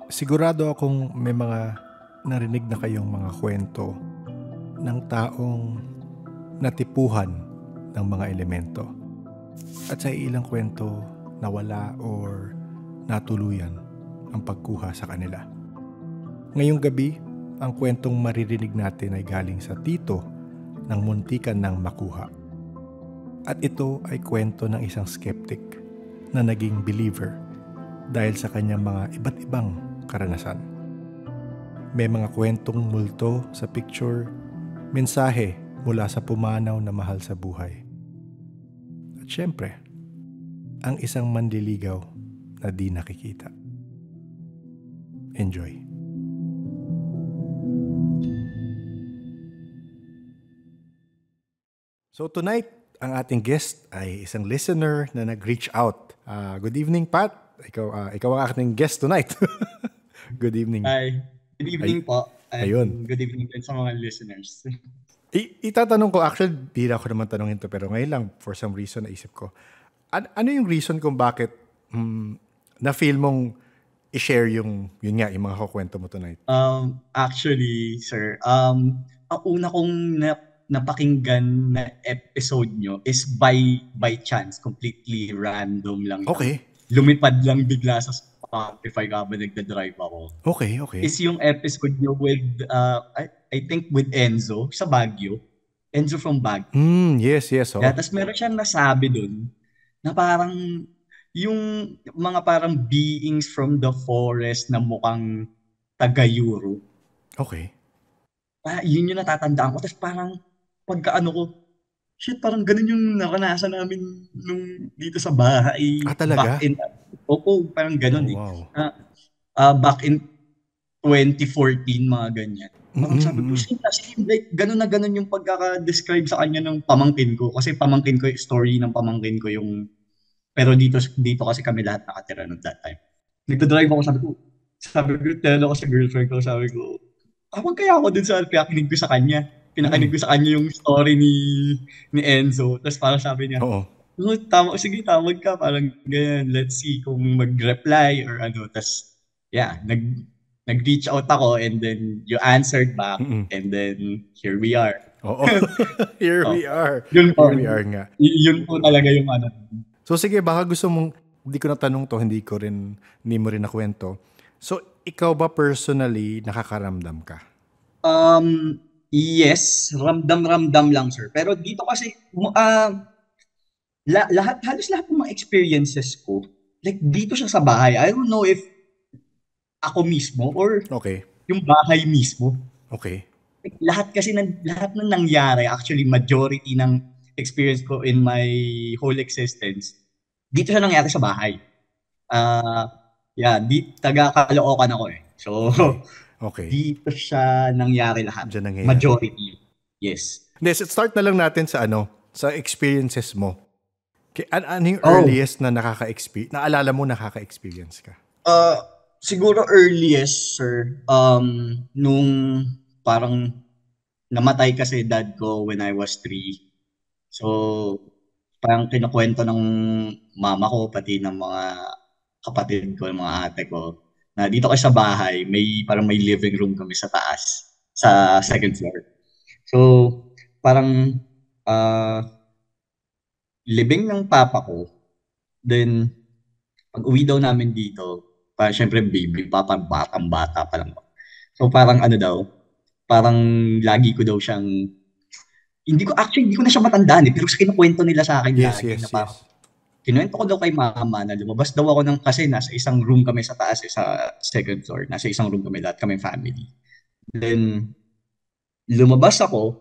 Sigurado akong may mga narinig na kayong mga kwento ng taong natipuhan ng mga elemento. At sa ilang kwento, nawala or natuluyan ang pagkuha sa kanila. Ngayong gabi, ang kwentong maririnig natin ay galing sa tito ng muntikan ng makuha. At ito ay kwento ng isang skeptic na naging believer dahil sa kanyang mga iba't ibang karanasan. May mga kwentong multo sa picture, mensahe mula sa pumanaw na mahal sa buhay. At syempre, ang isang manliligaw na di nakikita. Enjoy. So tonight, ang ating guest ay isang listener na nag-reach out. Good evening, Pat. Ikaw ang ating guest tonight. Good evening. Hi. Good evening po. Ayun. Good evening din sa mga listeners. Itatanong ko, actually, bira ko naman tanongin to, pero ngayon lang, for some reason, naisip ko. Ano yung reason kung bakit na-feel mong i-share yung mga kukwento mo tonight? Actually, sir, ang una kong napakinggan na episode nyo is by chance, completely random lang. Okay. Lumipad lang bigla sa Spotify habang nagda-drive ako. Okay. Is yung episode nyo with, I think with Enzo sa Baguio. Enzo from Baguio. Yes. Oh. Yeah, tapos meron siyang nasabi dun na parang yung mga parang beings from the forest na mukhang taga-Euro. Okay. Yun yung natatandaan ko. Tapos parang pagkaano ko, shit, parang ganun yung naranasan namin nung dito sa bahay. Talaga? Parang ganun Wow. Back in 2014, mga ganyan. Parang sabi ko, like, ganun na ganun yung pagkaka-describe sa kanya ng pamangkin ko. Kasi pamangkin ko, yung story ng pamangkin ko yung... Pero dito kasi kami lahat nakatira noong that time. Nagdadrive ako, sabi ko, tell ako sa girlfriend ko, sabi ko, wag kaya ako dun sa pinakinig ko sa kanya. Pinakinig ko sa kanya yung story ni Enzo. Tapos parang sabi niya, sige, tawag ka. Parang ganyan, let's see kung mag-reply or ano. Tapos, yeah, nag-reach out ako and then you answered back and then here we are. Oo. Here we are. Here we are nga. Yun po talaga yung ano. So sige, baka gusto mong, hindi ko natanong to, hindi mo rin nakwento. So, ikaw ba personally nakakaramdam ka? Yes, ramdam lang, sir. Pero dito kasi, halos lahat ng mga experiences ko, like dito siya sa bahay. I don't know if ako mismo or yung bahay mismo. Okay. Lahat na nangyari, actually majority ng experience ko in my whole existence, dito siya nangyari sa bahay. Taga Caloocan ako eh. So, dito siya nangyari lahat. Majority. Yes. Let's start na lang natin sa sa experiences mo. Ano yung earliest na naalala mo nakaka-experience ka? Siguro earliest, sir, nung parang namatay kasi dad ko when I was 3. So, parang kinukwento ng mama ko, pati ng mga kapatid ko, mga ate ko, na dito kasi sa bahay, parang may living room kami sa taas, sa second floor. So, parang living ng papa ko, then pag uwi daw namin dito, parang syempre baby, batang-bata pa lang. So parang parang lagi ko daw siyang, hindi ko na siya matandaan pero sa kinukwento nila sa akin lagi. Kinuwento ko daw kay mama na lumabas daw ako kasi nasa isang room kami sa taas, sa second floor, nasa isang room kami lahat, kami family. Then, lumabas ako,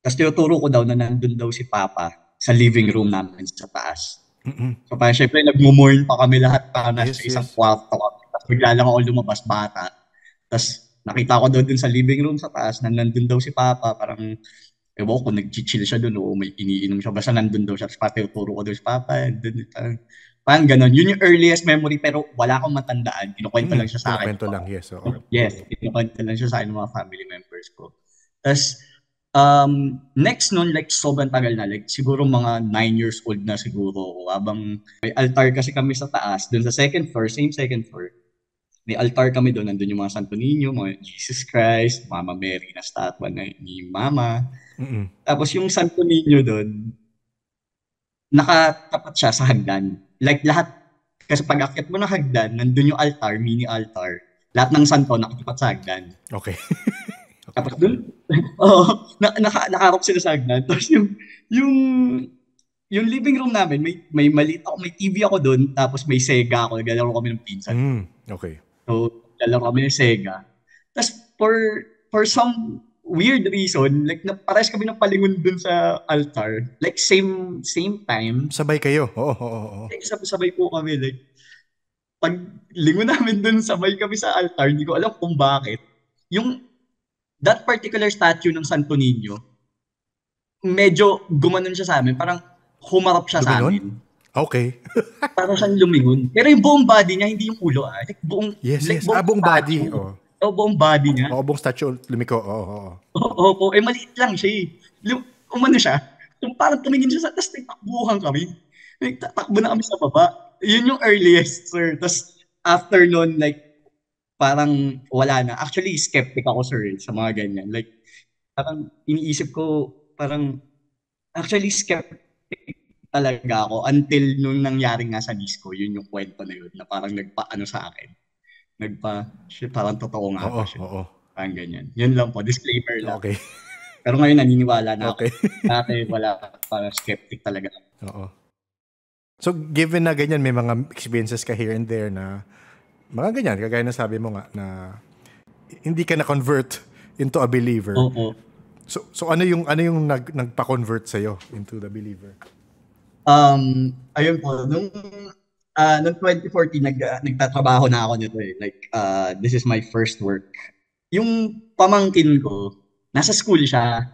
tapos tinuturo ko daw na nandun daw si papa sa living room namin sa taas. So parang syempre nagmo-mourn pa kami lahat para nasa isang kwarto kami. Tapos bigla lang ako lumabas, bata. Tapos nakita ko daw dun sa living room sa taas na nandun daw si papa, parang ewan ko, nag-chill siya dun o may iniinom siya. Basta nandun daw siya. Tapos patuturo ko daw si papa. Parang ganun. Yun yung earliest memory pero wala akong matandaan. Kinukwento lang siya sa akin. Kinukwento lang, yes. Yes, kinukwento lang siya sa akin ng mga family members ko. Tapos, next nun, like sobrang tagal na, like siguro mga 9 years old na siguro ako. Habang may altar kasi kami sa taas, dun sa second floor, same second floor. may altar kami doon, nandun yung mga Santo Niño, mga Jesus Christ, Mama Mary na statwa ni Mama. Mm-mm. Tapos yung Santo Niño doon, nakatapat siya sa hagdan. Like lahat, kasi pag akyat mo ng hagdan, nandun yung altar, mini altar. Lahat ng santo nakatapat sa hagdan. Okay. Okay. Tapos dun, oo, nakaharap sila sa hagdan. Tapos yung, yung living room namin, may maliit ako, may TV ako doon, tapos may Sega ako, naglalaro kami ng pinsan. Okay. So, naglalaro kami ng Sega. Tapos for some weird reason, like parehas kami ng palingon dun sa altar. Like same time. Sabay kayo. Oo. Like sabay po kami. Like pag lingon namin dun, sabay kami sa altar. Hindi ko alam kung bakit. Yung that particular statue ng Santo Niño, medyo gumanon siya sa amin. Parang humarap siya sa Lumingon? amin. Okay. Parang siyang lumingon. Pero yung buong body niya, hindi yung ulo. Like buong, Yes. buong Buong body. statue. Oo. Buong body niya. Buong statue lumiko. Oo. Oo, maliit lang siya eh. Umano siya. Yung parang tumingin siya sa, tapos nagtakbuhan kami. Nagtatakbo na kami sa baba. Yun yung earliest, sir. Tapos after nun, like, parang wala na. Actually, skeptic ako, sir, sa mga ganyan. Like, parang iniisip ko, parang, actually, skeptic talaga ako until nung nangyari nga sa disco, yun yung kwento na yun, na parang nagpa-ano sa akin. Shit, parang totoo nga pa siya. Oo. Parang ganyan. Yun lang po, disclaimer lang. Okay. Pero ngayon naniniwala na ako. Okay. Dati wala, parang skeptic talaga. Oo. So, given na ganyan, may mga experiences ka here and there na mga ganyan, kagaya na sabi mo nga, na hindi ka na-convert into a believer. Oo. So ano yung nagpa-convert sa'yo into the believer? Ayun po, nung 2014, nagtatrabaho na ako nito eh. Like, this is my first work. Yung pamangkin ko, nasa school siya.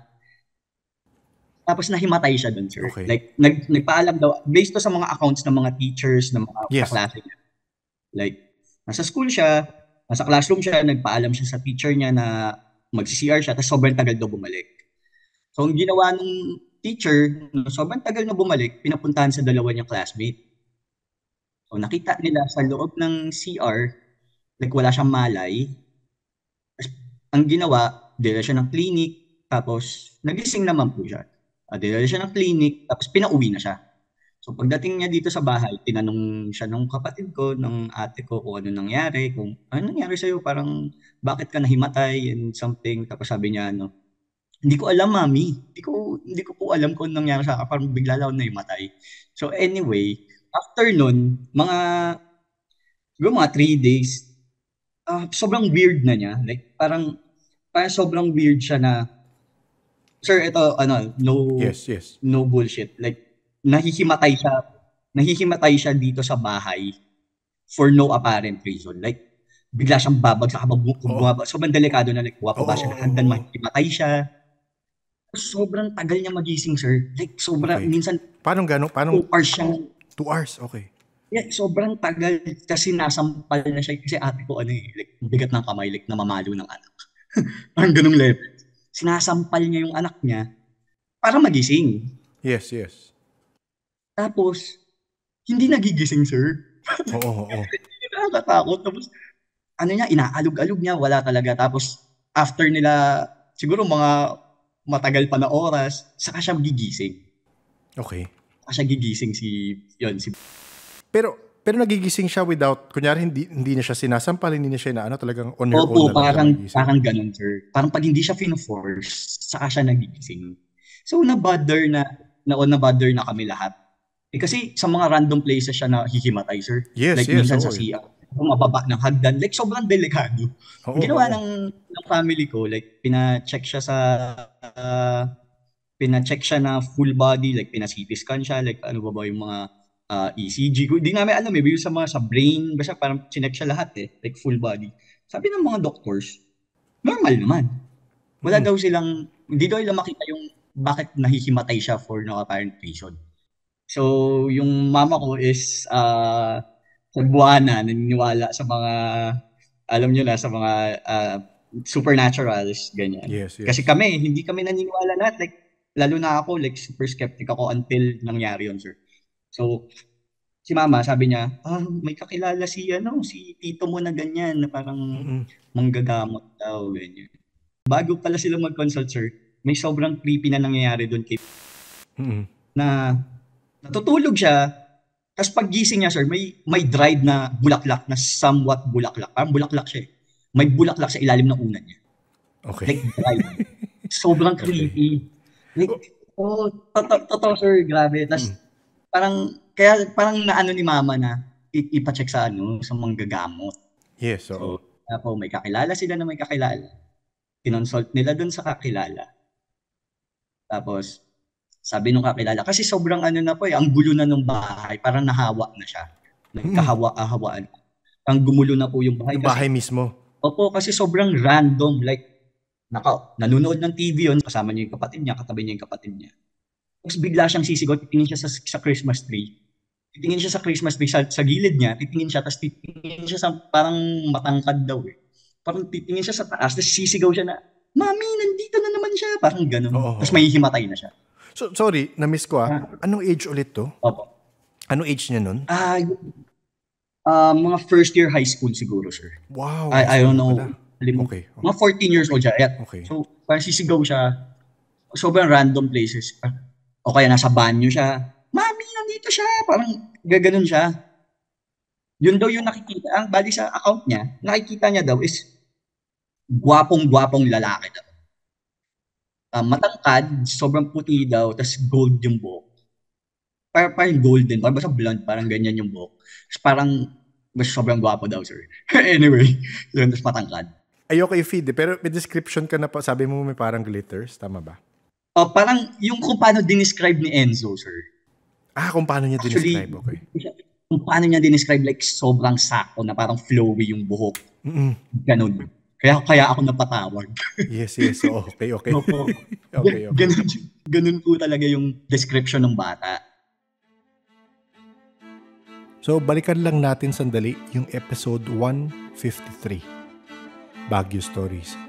Tapos nahimatay siya dun, sir. Okay. Like, nagpaalam daw, based to sa mga accounts ng mga teachers, ng mga kaklase niya. Like, nasa school siya, nasa classroom siya, nagpaalam siya sa teacher niya na magsi-CR siya, tapos sobrang tagal daw bumalik. So, ang ginawa ng teacher, sobrang tagal na bumalik, pinapuntahan sa dalawa niyang classmate. So, nakita nila sa loob ng CR, like wala siyang malay. Ang ginawa, dinala siya ng clinic, tapos nagising naman po siya. Dinala siya ng clinic, tapos pinauwi na siya. So pagdating niya dito sa bahay, tinanong siya ng kapatid ko, ng ate ko kung ano nangyari, kung ano nangyari sa'yo, parang bakit ka nahimatay and something. Tapos sabi niya, hindi ko alam, mami. Hindi ko po alam kung ano nangyari sa akin, parang bigla lang nahimatay. So anyway, after nun, siguro mga 3 days, sobrang weird na niya. Like, parang sobrang weird siya na, sir, ito, no bullshit. Like, nahihimatay siya dito sa bahay for no apparent reason. Like, bigla siyang babagsak habang bumaba. Sobrang delikado na, like, wapaba siya ng hagdan, mahihimatay siya. Sobrang tagal niya magising, sir. Like, minsan, Paano gano'n? 2 hours siyang, 2 hours, okay. Yeah, sobrang tagal kasi nasampal na siya. Kasi ate ko, like, bigat ng kamay, like, namamalo ng anak. Parang ganung level. Sinasampal niya yung anak niya para magising. Yes. Tapos, hindi nagigising, sir. Oo. Hindi nakakatakot. Tapos, inaalog-alog niya, wala talaga. Tapos, after nila, siguro mga matagal pa na oras, saka siya gigising. Okay. Saka siya gigising Pero nagigising siya without, kunyari hindi na siya sinasampal, hindi na siya talagang on her own. Opo, parang ganun, sir. Parang pag hindi siya fino-force, saka siya nagigising. So, na-bother na kami lahat. Kasi sa mga random places siya nahihimatay, sir. Yes, like, minsan sa CR, mababa ng hagdan. Like, sobrang delikado. Ang ginawa ng family ko, like, pina-check siya na full body, like, pina-CT scan siya, like, ano ba yung mga ECG ko. Hindi namin alam yung sa brain, basta parang chinek siya lahat like full body. Sabi ng mga doctors, normal naman. Hindi daw nila makita yung bakit nahihimatay siya for no apparent reason. So, yung mama ko is Cebuana, naniniwala sa mga, alam nyo na, sa mga supernaturals, ganyan. Yes. Kasi hindi kami naniniwala lahat. Like, lalo na ako, like, super skeptic ako until nangyari yun, sir. So, Si mama, sabi niya, may kakilala si tito mo na ganyan, na parang Mm-mm. manggagamot daw, ganyan. Bago pala sila mag-consult, sir, may sobrang creepy na nangyayari doon Mm-mm. na natutulog siya, tapos paggising niya, sir, may dried na bulaklak na somewhat bulaklak. Parang bulaklak siya eh. May bulaklak sa ilalim ng unan niya. Okay. Like dried. Sobrang Okay. creepy. Like, totoo, sir, grabe. Tapos Mm. parang naano ni mama na ipacheck sa manggagamot. Yes, oo. So, ako, may kakilala sila na may kakilala. Kinonsult nila dun sa kakilala. Tapos, sabi nung kakilala, kasi sobrang ano na po ang gulo na ng bahay, parang nahawa na siya. Mm. Nagkahawa-ahawaan. Ang gumulo na po yung bahay Yung kasi, bahay mismo. opo, kasi sobrang random. Like, nanonood ng TV yun, kasama niya yung kapatid niya, katabi niya yung kapatid niya. Tapos bigla siyang sisigaw, titingin siya sa Christmas tree. Titingin siya sa Christmas tree, sa gilid niya, titingin siya, tapos titingin siya sa parang matangkad daw eh. Parang titingin siya sa taas, tapos sisigaw siya na, Mami, nandito na naman siya. Parang ganun. Oo, Tapos oo. may himatay na siya. So, sorry, na-miss ko Ah, Anong age ulit to? opo. Anong age niya nun? Mga first year high school siguro, sir. Wow, high I school don't na pala. know. Okay. Mga 14 years old siya. Okay. So, parang sisigaw siya. Sobrang random places. O kaya nasa banyo siya. Mami, nandito siya. Parang gaganon siya. Yun daw yung nakikita. Ang bali sa account niya, nakikita niya daw is gwapong-gwapong lalaki daw. Matangkad, sobrang puti daw, tas gold yung buhok. Parang golden, parang basta blonde, parang ganyan yung buhok. Tapos parang mas sobrang gwapo daw, sir. Anyway, yun, tas matangkad. Ayoko i-feed pero may description ka na pa. Sabi mo may parang glitters. Tama ba? Parang yung kung paano dinescribe ni Enzo, sir. Kung paano niya Actually, dinescribe. Okay. kung paano niya dinescribe, like sobrang sakto na parang flowy yung buhok. Mm-mm. Ganun. Kaya ako napatawag. Yes, yes. So, okay. Opo. Okay. Ganun po talaga yung description ng bata. So, balikan lang natin sandali yung episode 153, Baguio Stories.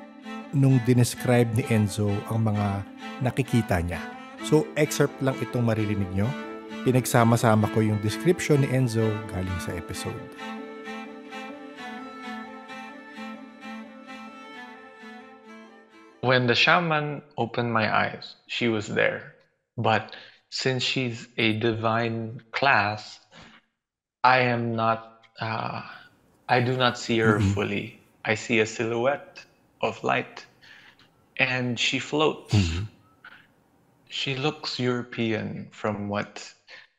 Nung dinescribe ni Enzo ang mga nakikita niya. So, excerpt lang itong maririnig nyo. Pinagsama-sama ko yung description ni Enzo galing sa episode. When the shaman opened my eyes, she was there. But since she's a divine class, I am not, I do not see her fully. I see a silhouette of light, and she floats. She looks European from what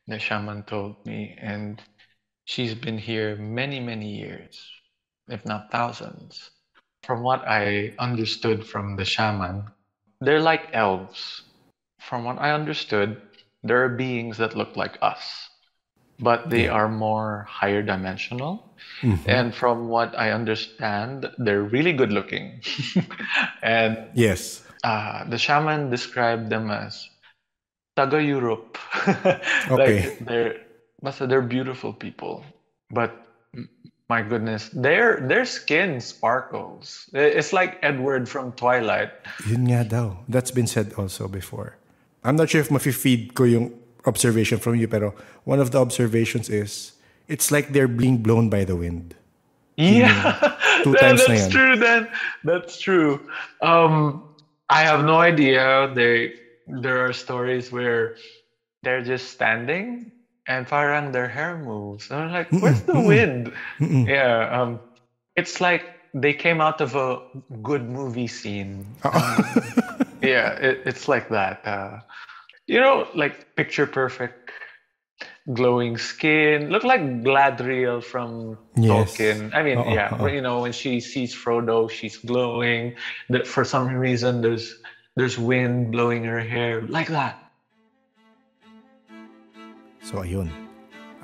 the shaman told me, and she's been here many, many years, if not thousands. From what I understood from the shaman, they're like elves. From what I understood, there are beings that look like us, but they are more higher dimensional. And from what I understand, they're really good looking. And Yes. the shaman described them as taga Europe. Okay. They're beautiful people. But my goodness, their skin sparkles. It's like Edward from Twilight. Yun nga daw. That's been said also before. I'm not sure if mafe-feed ko yung observation from you, pero one of the observations is, it's like they're being blown by the wind. Yeah, Two times na that's yan. true. Then that's true. I have no idea. There are stories where they're just standing and parang their hair moves. And I'm like, where's the wind? Yeah, it's like they came out of a good movie scene. Yeah, it's like that. Like picture perfect, glowing skin, look like Gladriel from Yes. Tolkien. I mean, when she sees Frodo, she's glowing. That for some reason there's wind blowing her hair like that. So, ayun.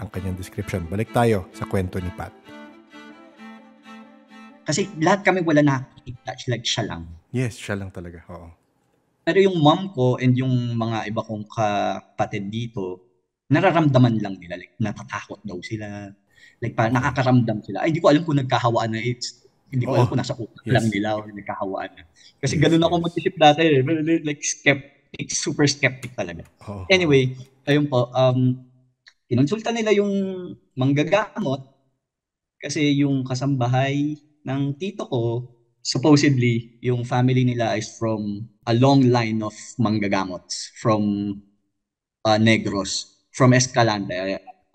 Ang kanyang description. Balik tayo sa kwento ni Pat. Kasi lahat kami wala nakikita. Like siya lang. Yes, siya lang talaga. Oo. Pero yung mom ko and yung mga iba kong kapatid dito, nararamdaman lang nila. Like, natatakot daw sila. Like, parang nakakaramdam sila. Ay, hindi ko alam kung nagkahawaan na. Hindi ko alam kung nasa utak lang nila o nagkahawaan na. Kasi ganun ako mag-isip dati. Like, skeptic, super skeptic talaga. Anyway, ayun po, kinonsulta nila yung manggagamot kasi yung kasambahay ng tito ko, supposedly, yung family nila is from a long line of manggagamots from Negros, from Escalante.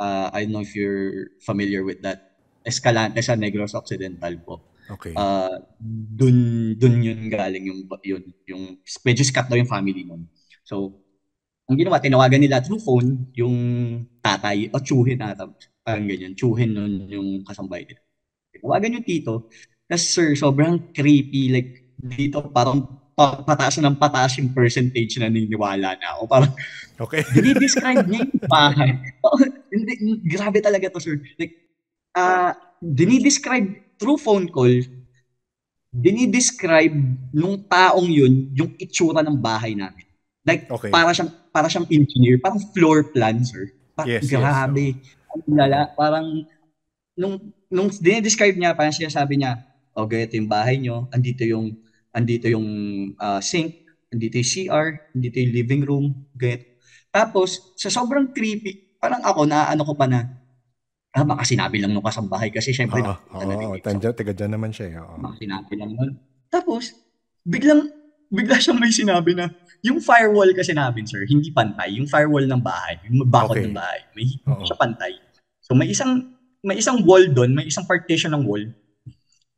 I don't know if you're familiar with that. Escalante sa Negros Occidental po. Okay. Dun yun galing yung medyo sikat daw yung family nun. So, ang ginawa, tinawagan nila through phone yung tatay o tsuhin ata. Parang ganyan. Tsuhin nun yung kasambahay nila. Tinawagan yung tito. Tapos sir, sobrang creepy. Like, dito parang pataas na ng pataas yung percentage na niniwala na ako. Parang, Okay. dinidescribe niya yung bahay. Hindi, grabe talaga to, sir. Like, dinidescribe through phone call, dinidescribe nung taong yun, yung itsura ng bahay namin. Like, Okay. para siyang engineer, parang floor plan, sir. Yes, Grabe. Ang lala, parang, nung dinidescribe niya, parang sinasabi niya, okay, ito yung bahay nyo, andito yung sink, andito yung CR, andito yung living room, get. Tapos, sa sobrang creepy, parang ako, naano ko pa na, baka sinabi lang nung kasambahay kasi syempre Oo. nakita na rin. Taga dyan naman siya. Oo. Baka sinabi lang nun. Tapos, bigla siyang may sinabi na, yung firewall kasi namin, sir, hindi pantay. Yung firewall ng bahay, yung bakod Okay. ng bahay, hindi Oo. siya pantay. So, may isang wall doon, may isang partition ng wall,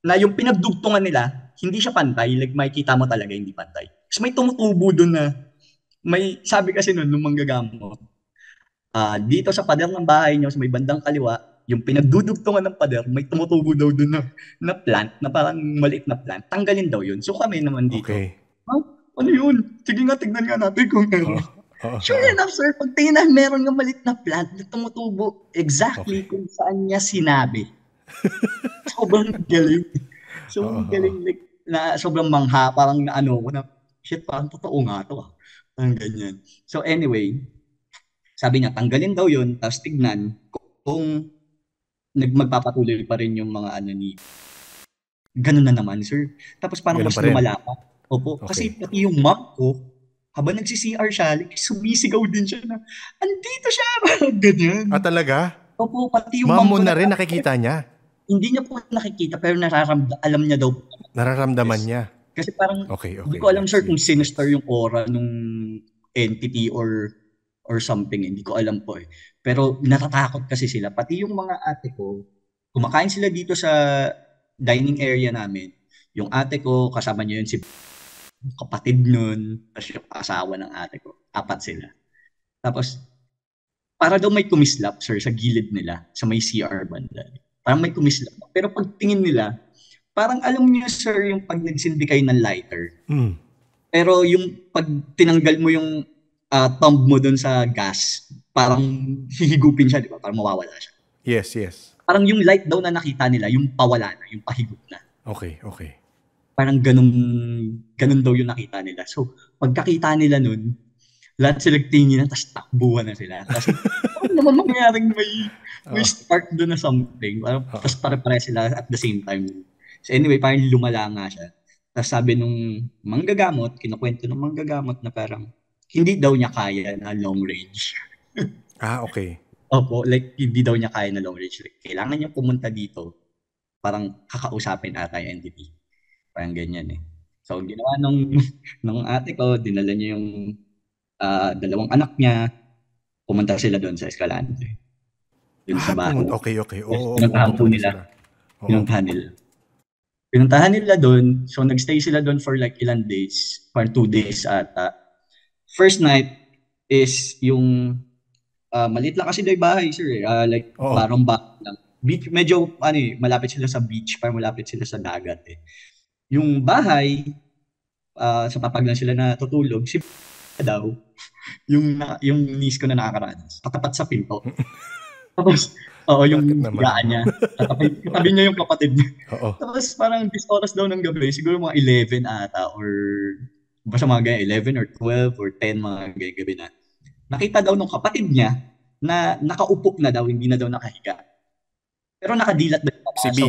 na yung pinagdugtungan nila, hindi siya pantay. Like, makikita mo talaga hindi pantay. Tapos may tumutubo doon na, sabi kasi nun, nung manggagamot, dito sa pader ng bahay nyo, sa may bandang kaliwa, yung pinagdudugtungan ng pader, may tumutubo daw doon na plant, na parang maliit na plant. Tanggalin daw yun. So kami naman dito, Okay. ano yun? Sige nga, tignan nga natin kung meron. Oo. Sure enough, sir, pag tingnan meron nga maliit na plant na tumutubo exactly kung saan niya sinabi. Sobrang galing. Sobrang galing. Like, na sobrang mangha, parang naano ko na, shit, parang totoo nga to. Parang ganyan. So anyway, sabi niya, tanggalin daw yun, tapos tignan kung magpapatuloy pa rin yung mga ano ni... Ganun na naman, sir. Tapos parang Ganun mas pa rin. lumala pa. Opo. Okay. Kasi pati yung mom ko, habang nagsi-CR siya, like, sumisigaw din siya na, andito siya! Ganyan. Talaga? Opo, pati yung Mom mom mo ko na rin nakikita niya? Hindi niya po nakikita, pero alam niya daw. Nararamdaman niya? Kasi parang, Okay. hindi ko alam, sir, Sige. kung sinister yung aura nung entity or something. Hindi ko alam po eh. Pero natatakot kasi sila. Pati yung mga ate ko, kumakain sila dito sa dining area namin. Yung ate ko, kasama niya yun si kapatid nun, tapos yung asawa ng ate ko. 4 sila. Tapos, para daw may kumislap, sir, sa gilid nila, sa may CR banda. Parang may kumislap. Pero pag tingin nila, parang alam niyo, sir, yung pag nagsindi kayo ng lighter. Pero yung pag tinanggal mo yung thumb mo dun sa gas, parang hihigupin siya, di ba? Parang mawawala siya. Yes. Parang yung light daw na nakita nila, yung pawala na, yung pahigup na. Okay. Parang ganun daw yung nakita nila. So, pagkakita nila nun, lahat sila tingin na, tapos takbuhan na sila. Kasi, ano naman mangyaring may spark doon na something. Tapos pare-pare sila at the same time. So anyway, parang lumala nga siya. Tapos sabi nung manggagamot, kinukwento ng manggagamot na parang, hindi daw niya kaya na long range. Okay. Opo, like, hindi daw niya kaya na long range. Like, kailangan niya pumunta dito, parang kakausapin ata yung entity. Parang ganyan eh. So, ginawa nung ate ko, dinala niya yung 2 anak niya, pumunta sila doon sa Escalante. Doon sa bahay. Okay. Oo. Pinuntahan po nila. Pinuntahan nila doon. So, nagstay sila doon for like ilang days. For 2 days ata. First night is yung maliit lang kasi daw yung bahay, sir. Like, parang lang. Beach, medyo, malapit sila sa beach. Parang malapit sila sa dagat eh. Yung bahay, sa papag lang sila natutulog, si daw, yung niece ko na nakakaranas, katapat sa pinto. Tapos, yung higaan niya, katabi niya yung kapatid niya. Tapos parang this oras daw ng gabi, siguro mga 11 ata, or basta mga ganyan, 11 or 12 or 10 mga ganyan gabi na. Nakita daw nung kapatid niya na nakaupo na daw, hindi na daw nakahiga. Pero nakadilat daw. Si B.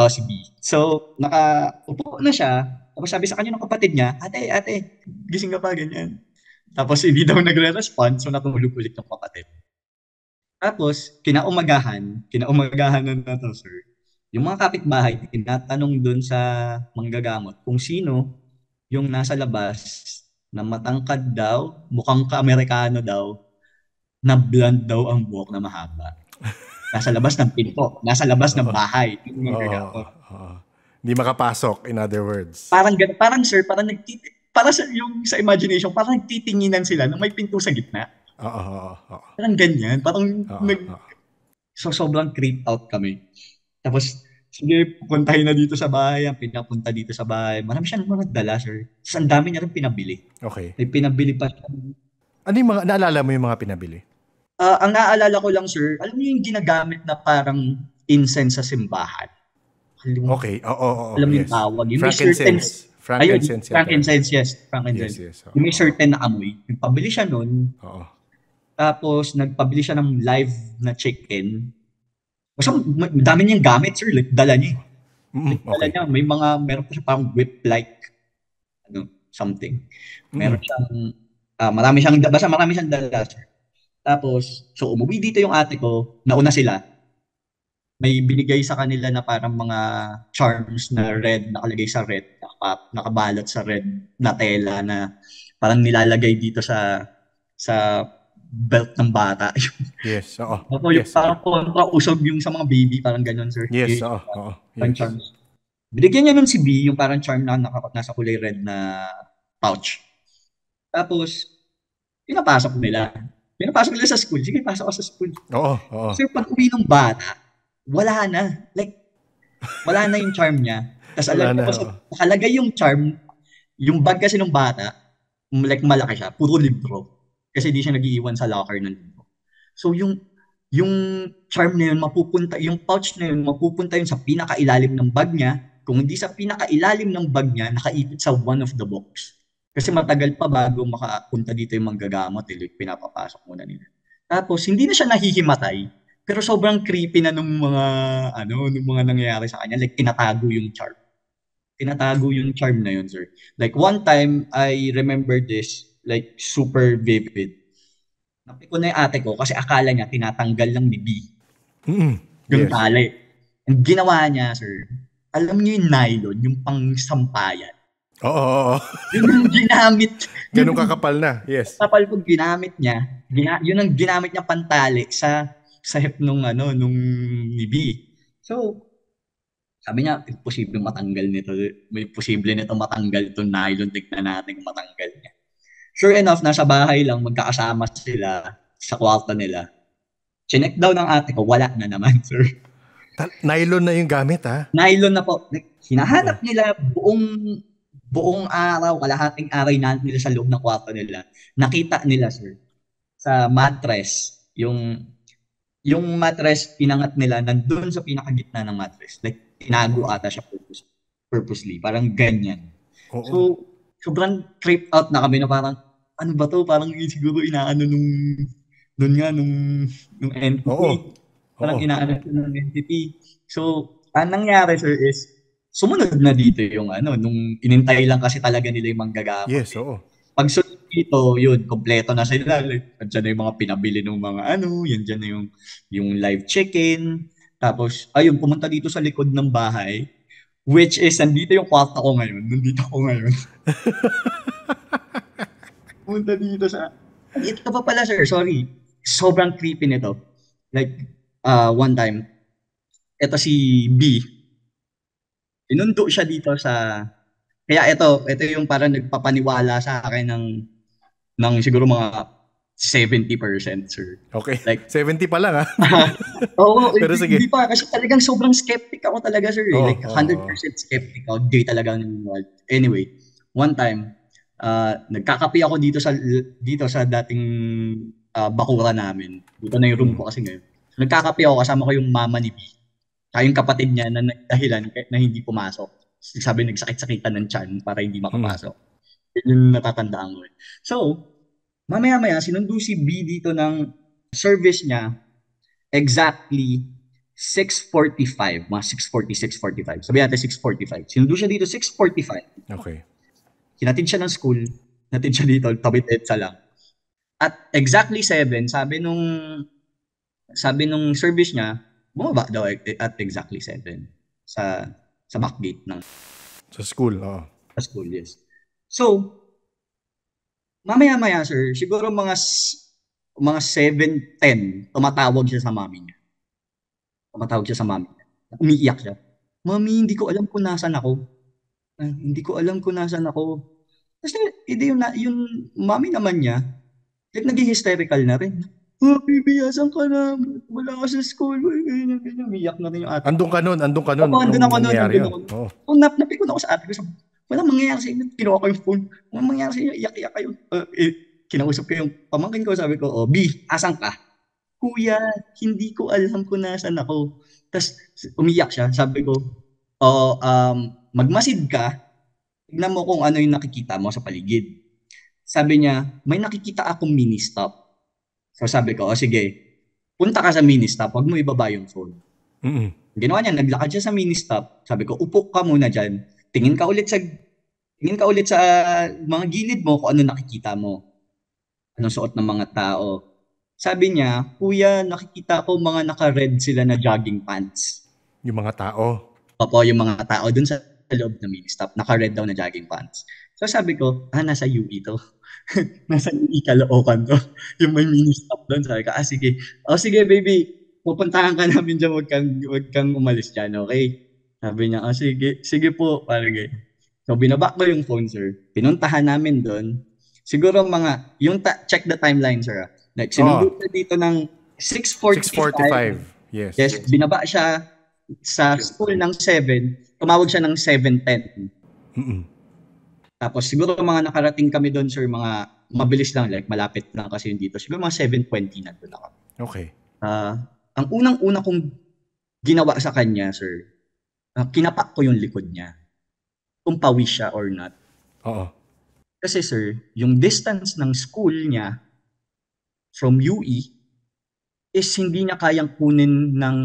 Si B. So, nakaupo na siya. Tapos sabi sa kanya ng kapatid niya, ate, gising ka pa, ganyan. Tapos hindi daw nagre-respond, so natulog ulit ng kapatid. Tapos, kinaumagahan na to, sir. Yung mga kapitbahay, tinatanong dun sa manggagamot kung sino yung nasa labas na matangkad daw, mukhang ka-Amerikano daw, na blonde daw ang buhok na mahaba. Nasa labas ng pinto, nasa labas ng bahay, yung manggagamot. Hindi makapasok, in other words. Parang sir, para sa yung sa imagination, parang nagtitinginan sila na may pinto sa gitna. Parang ganyan, sobrang creep out kami. Tapos, sige, pupuntahin na dito sa bahay, ang pinapunta dito sa bahay. Marami siyang mga dala, sir. Tapos ang dami niya rin pinabili. Okay. May pinabili pa siya. Ano yung mga, naalala mo yung mga pinabili? Ang naaalala ko lang, sir, alam niyo yung ginagamit na parang incense sa simbahan? Okay, Alam mo yung tawag. Yung frankincense. Frankincense, yes. Frankincense. Yes. Yung may certain na amoy. Nagpabili siya nun. Tapos, nagpabili siya ng live na chicken. Basta, dami niyang gamit, sir. Like, dala niya. Dala niya. Meron pa siya parang whip-like, something. Meron siyang, marami siyang dala, sir. Tapos, so umuwi dito yung ate ko, nauna sila. May binigay sa kanila na parang mga charms na red, nakalagay sa red, nakabalot sa red na tela na parang nilalagay dito sa belt ng bata. Yes, oo. Yes. Parang kontra-usog yung sa mga baby, parang gano'n, sir. Yes, oo. Yes. Charms. Binigyan niya nun si B, yung parang charm na nasa kulay red na pouch. Tapos, pinapasok nila sa school. Sige, pasok ka sa school. Oo. Sir, pag uwi ng bata, wala na. Like, wala na yung charm niya. Tapos alam ko, nakalagay yung charm, yung bag kasi ng bata, like malaki siya, puro libro. Kasi di siya nag-iiwan sa locker ng libro. So, yung charm na yun, yung pouch na yun, mapupunta yun sa pinakailalim ng bag niya. Kung hindi sa pinakailalim ng bag niya, nakaipit sa one of the books. Kasi matagal pa bago makapunta dito yung manggagamot, pinapapasok muna nila. Tapos, hindi na siya nahihimatay, pero sobrang creepy na nung mga nangyayari sa kanya. Like, tinatago yung charm. Tinatago yung charm na yun, sir. Like, one time, I remember this, like, super vivid. Napiko na yung ate ko kasi akala niya tinatanggal lang ni B. Yung tali. Ang ginawa niya, sir, alam niyo yung nylon, yung pang-sampayan. Oo. Yun ang ginamit. Ganun kakapal na, yes. Kapal po ginamit niya. Yun ang ginamit niya pantali sa hip nung ni B. So, sabi niya, posible matanggal nito. May posible nito matanggal itong nylon. Tignan natin kung matanggal niya. Sure enough, nasa bahay lang, magkakasama sila sa kwarto nila. Chinek daw ng ate ko, wala na naman, sir. Nylon na yung gamit, ha? Nylon na po. Hinahanap nila buong araw, kalahating araw na nila sa loob ng kwarto nila. Nakita nila, sir, sa mattress, yung mattress, inangat nila, nandun sa pinakagitna ng mattress. Like, tinago ata siya purposely. Parang ganyan. So, sobrang creep out na kami na parang, ano ba to? Parang siguro inaano nung entity. Parang inaano nung entity. So, ang nangyari, sir, is, sumunod na dito yung nung inintay lang kasi talaga nila yung manggagamot. Yes, oo. Pag sunod dito, yun, kompleto na sila. Diyan na yung mga pinabili ng mga yan dyan na yung live chicken. Tapos, ayun, pumunta dito sa likod ng bahay, which is, nandito yung kwarto ko ngayon. Nandito ako ngayon. Pumunta dito ito pa pala, sir, sorry. Sobrang creepy nito. Like, one time, ito si B, inundo siya dito kaya ito yung parang nagpapaniwala sa akin ng siguro mga 70%, sir. Okay. Like 70 pa lang, ha? Oo, pero sige. Hindi pa kasi talagang sobrang skeptic ako talaga, sir. Like 100% skeptic ako. Di talaga naniniwala. Anyway, one time, nagkakape ako dito sa dating bakura namin. Dito na yung room ko kasi ngayon. So, nagkakape ako, kasama ko yung mama ni B. Yung kapatid niya na dahilan na hindi pumasok. Sabi, nagsakit-sakitan ng tiyan para hindi makapasok. Yun yung natatandaan ko. So, mamaya-maya, sinundo si B dito ng service niya exactly 6:45, mga 6:40, 6:45. Sabi natin 6:45. Sinundo siya dito 6:45. Okay. Hinatid siya ng school. Hinatid siya dito, tabit-edsa lang. At exactly 7, sabi nung Sabi nung service niya, bumaba daw at exactly 7 sa back gate ng Sa school, oo. school, yes. So, mamaya-maya, sir, siguro mga 7:10, tumatawag siya sa mami niya. Umiiyak siya. Mami, hindi ko alam kung nasan ako. Hindi ko alam kung nasan ako. Kasi hindi yung mami naman niya, like naging hysterical na rin. Oh, baby, asan ka na? Wala ka sa school. Ganyan. Umiyak na rin yung ate. Andun ka nun Opo, andun nung ako noon, nangyari andun yun. ako. Oo. So, napikon ako sa ate ko. Sabi, walang mangyayari sa inyo. Kinuha ko yung phone. Walang mangyayari sa inyo. Iyak-iyak kayo. Kinausap ko yung pamangkin ko. Sabi ko, oh, B, asan ka? Kuya, hindi ko alam kung nasan ako. Tapos umiyak siya. Sabi ko, oh, magmasid ka. Tignan mo kung ano yung nakikita mo sa paligid. Sabi niya, may nakikita akong mini stop. So sabi ko, oh sige, punta ka sa mini stop. Huwag mo ibaba yung phone. Mm-mm. Ginawa niya, naglakad siya sa mini stop. Sabi ko, upo ka muna dyan. Tingin ka ulit sa mga gilid mo kung ano nakikita mo. Anong suot ng mga tao. Sabi niya, kuya, nakikita ko mga naka-red sila na jogging pants. Yung mga tao. Opo, yung mga tao dun sa loob ng mini stop, naka-red daw na jogging pants. So sabi ko, nasa UE to. Nasa UE Caloocan to. Yung may mini stop doon. Sabi ko, sige. O sige, baby. Pupuntahan ka namin dyan. Huwag kang umalis dyan, okay? Sabi niya, sige. Sige po. Parang ganyan. So, binaba ko yung phone, sir. Pinuntahan namin doon. Siguro check the timeline, sir. Like, sinundo siya dito ng 6:45. 6:45. Yes. Yes, binaba siya sa school ng 7. Tumawag siya ng 7:10. Mm-mm. Tapos siguro mga nakarating kami doon, sir, mga mabilis lang, like malapit lang kasi yun dito. Siguro mga 7:20 na doon ako. Okay. Ang unang-una kong ginawa sa kanya, sir, kinapak ko yung likod niya. Kung pawis siya or not. Oo. Kasi sir, yung distance ng school niya from UE is hindi niya kayang kunin ng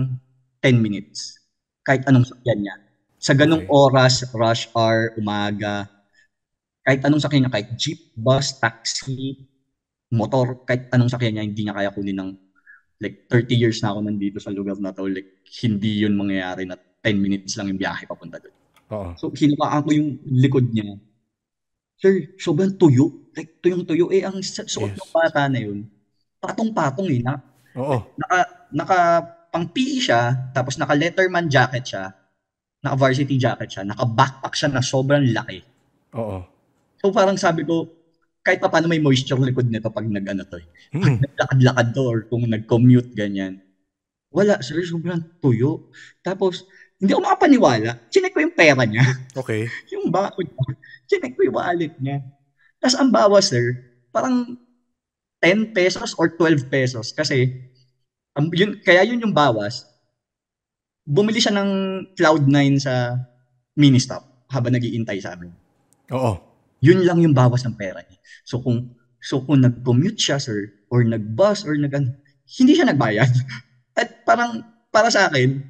10 minutes. Kahit anong sakyan niya. Sa ganong Okay. oras, rush hour, umaga, kahit anong sakyan niya, kahit jeep, bus, taxi, motor, kahit anong sakyan niya, hindi niya kaya kunin ng like 30 years na ako nandito sa lugar na to, like hindi yun mangyayari na 10 minutes lang yung biyahe papunta doon. Oo. So hinawakan ko yung likod niya. Sir, sobrang tuyo. Like tuyong-tuyo. Ang suot Yes. ng bata na yun, patong-patong Oo. Naka pang PE siya, tapos naka Letterman jacket siya, naka varsity jacket siya, naka backpack siya na sobrang laki. Oo. So parang sabi ko, kahit pa paano may moisture likod nito pag Mm. naglakad-lakad to or kung nag-commute ganyan. Wala, sir, sobrang tuyo. Tapos, hindi ako makapaniwala. Chinek ko yung pera niya. Okay. Yung bakod niya. Chinek ko yung wallet niya. Tapos ang bawas, sir, parang 10 pesos or 12 pesos. Kasi, kaya yun yung bawas. Bumili siya ng Cloud9 sa mini-stop habang nag-iintay sa amin. Oo. Yun lang yung bawas ng pera niya. So kung nag-commute siya, sir, or nag-bus, or hindi siya nagbayad. At parang, para sa akin,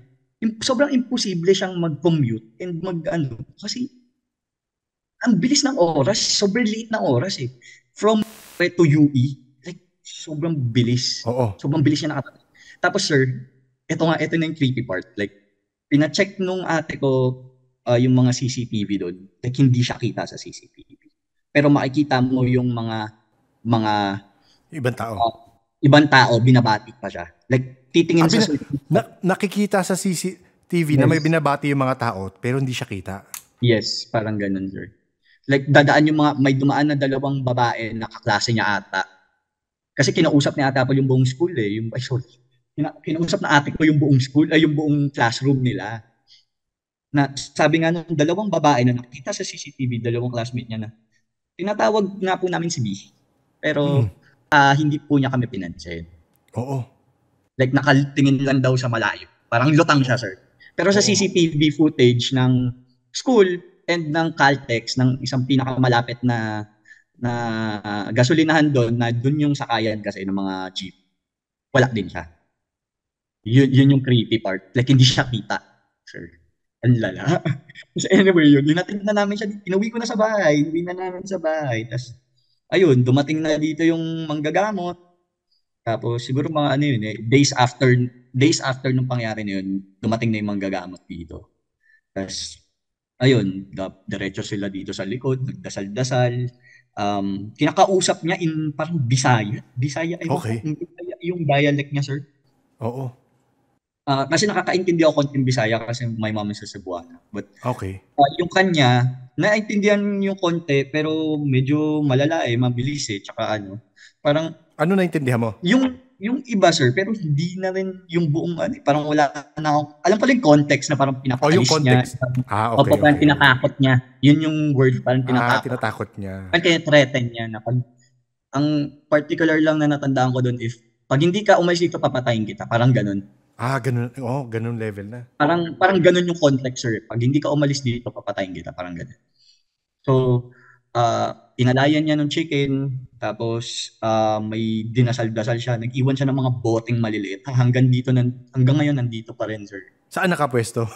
sobrang imposible siyang mag-commute and kasi ang bilis ng oras, sobrang liit ng oras eh. From to UE, like, sobrang bilis. Oo. Sobrang bilis niya nakatabi. Tapos sir, ito na yung creepy part. Like, pina-check nung ate ko yung mga CCTV doon. Like, hindi siya kita sa CCTV. Pero makikita mo yung mga Ibang tao. ibang tao, binabati pa siya. Like, titingin sa Nakikita sa CCTV na Yes. may binabati yung mga tao pero hindi siya kita. Yes, parang ganun, sir. Like, dadaan may dumaan na dalawang babae na kaklase niya ata. Kasi kinausap ni ata po yung buong school eh. Kinausap na ate ko yung buong school, yung buong classroom nila. Na sabi nga nung dalawang babae na nakita sa CCTV, dalawang classmate niya na, tinatawag nga po namin si B. Pero, hindi po niya kami pinansin. Oo. Like, nakatingin lang daw sa malayo. Parang lutang siya, sir. Pero sa CCTV footage ng school and ng Caltex, ng isang pinakamalapit na gasolinahan doon, na doon yung sakayan kasi ng mga jeep, wala din siya. Yun yung creepy part. Like, hindi siya kita, sir. Ang lala. So anyway, hinatid na namin siya. Inuwi ko na sa bahay. Inuwi na namin sa bahay. Tapos, ayun, dumating na dito yung manggagamot. Tapos siguro mga ano yun days after nung pangyari na yun, dumating na yung manggagamot dito. Tapos, ayun, diretso sila dito sa likod, nagdasal-dasal. Kinakausap niya in parang Bisaya. Bisaya, ewan ko Okay. kung Bisaya yung dialect niya, sir. Oo. Kasi nakakaintindi ako konting Bisaya kasi my mom is sa Cebuana. But Okay. yung kanya, naintindihan yung konti, pero medyo malala mabilis tsaka ano. Parang Ano naintindihan mo? yung iba sir, pero hindi na rin yung buong parang wala na ako. Alam ko lang yung context na parang Yung pinapaalis niya. context. O Okay, parang okay, okay. tinatakot niya. Yun yung word, parang tinatakot. Tinatakot niya. Parang threaten niya na ang particular lang na natandaan ko doon pag hindi ka umalis dito, papatayin kita. Parang ganun. Ganun. Ganun level na. Parang ganun yung context sir. Pag hindi ka umalis dito, papatayin kita. Parang ganun. So, inalayan niya ng chicken, tapos may dinasal-dasal siya, nag-iwan siya ng mga boteng maliliit. Hanggang ngayon nandito pa rin, sir. Saan nakapwesto?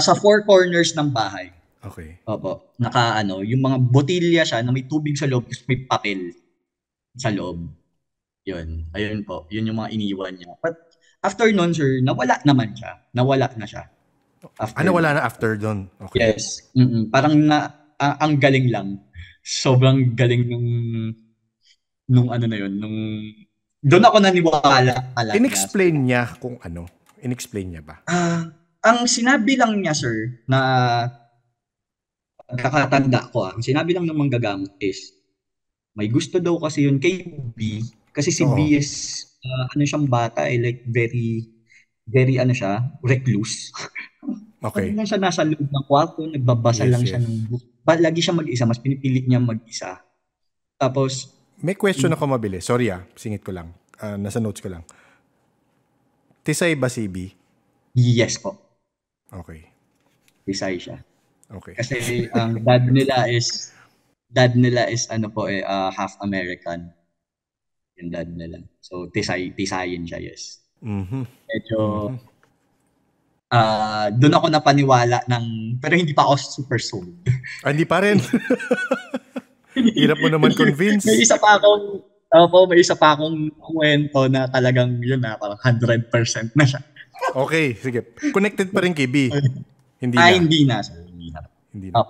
Sa four corners ng bahay. Okay. Opo. Yung mga botilya siya na may tubig sa loob, tapos may papel sa loob. Yun. Ayun po. Yun yung mga iniwan niya. But after nun, sir, nawala naman siya. Nawala na siya. Wala na after doon. Okay. Yes. Parang ang galing lang. Sobrang galing nung ano na yun. Doon ako naniwala talaga. In-explain niya kung ano? In-explain niya ba? Ang sinabi lang niya, sir, na kakatanda ko ang sinabi lang ng manggagamot is, may gusto daw kasi yun kay B. Kasi si B is, ano siyang bata, like very, very ano siya, recluse. Okay. Lang siya nasa loob ng kwarto, nagbabasa lang siya ng book. Lagi siya mag-isa, mas pinipilit niya mag-isa. Tapos, may question ako mabilis. Sorry singit ko lang. Nasa notes ko lang. Tisay ba si B? Yes po. Okay. Tisay siya. Okay. Kasi ang dad nila is ano po half American. Yung dad nila. So tisayin siya, yes. Mhm. Medyo doon ako napaniwala pero hindi pa ako super sold. Hindi pa rin. Hirap mo naman convince. May isa pa akong kwento na talagang yun parang 100% na siya. Okay, sige. Connected pa rin kay B. Hindi na. Hindi na, sir. Hindi na.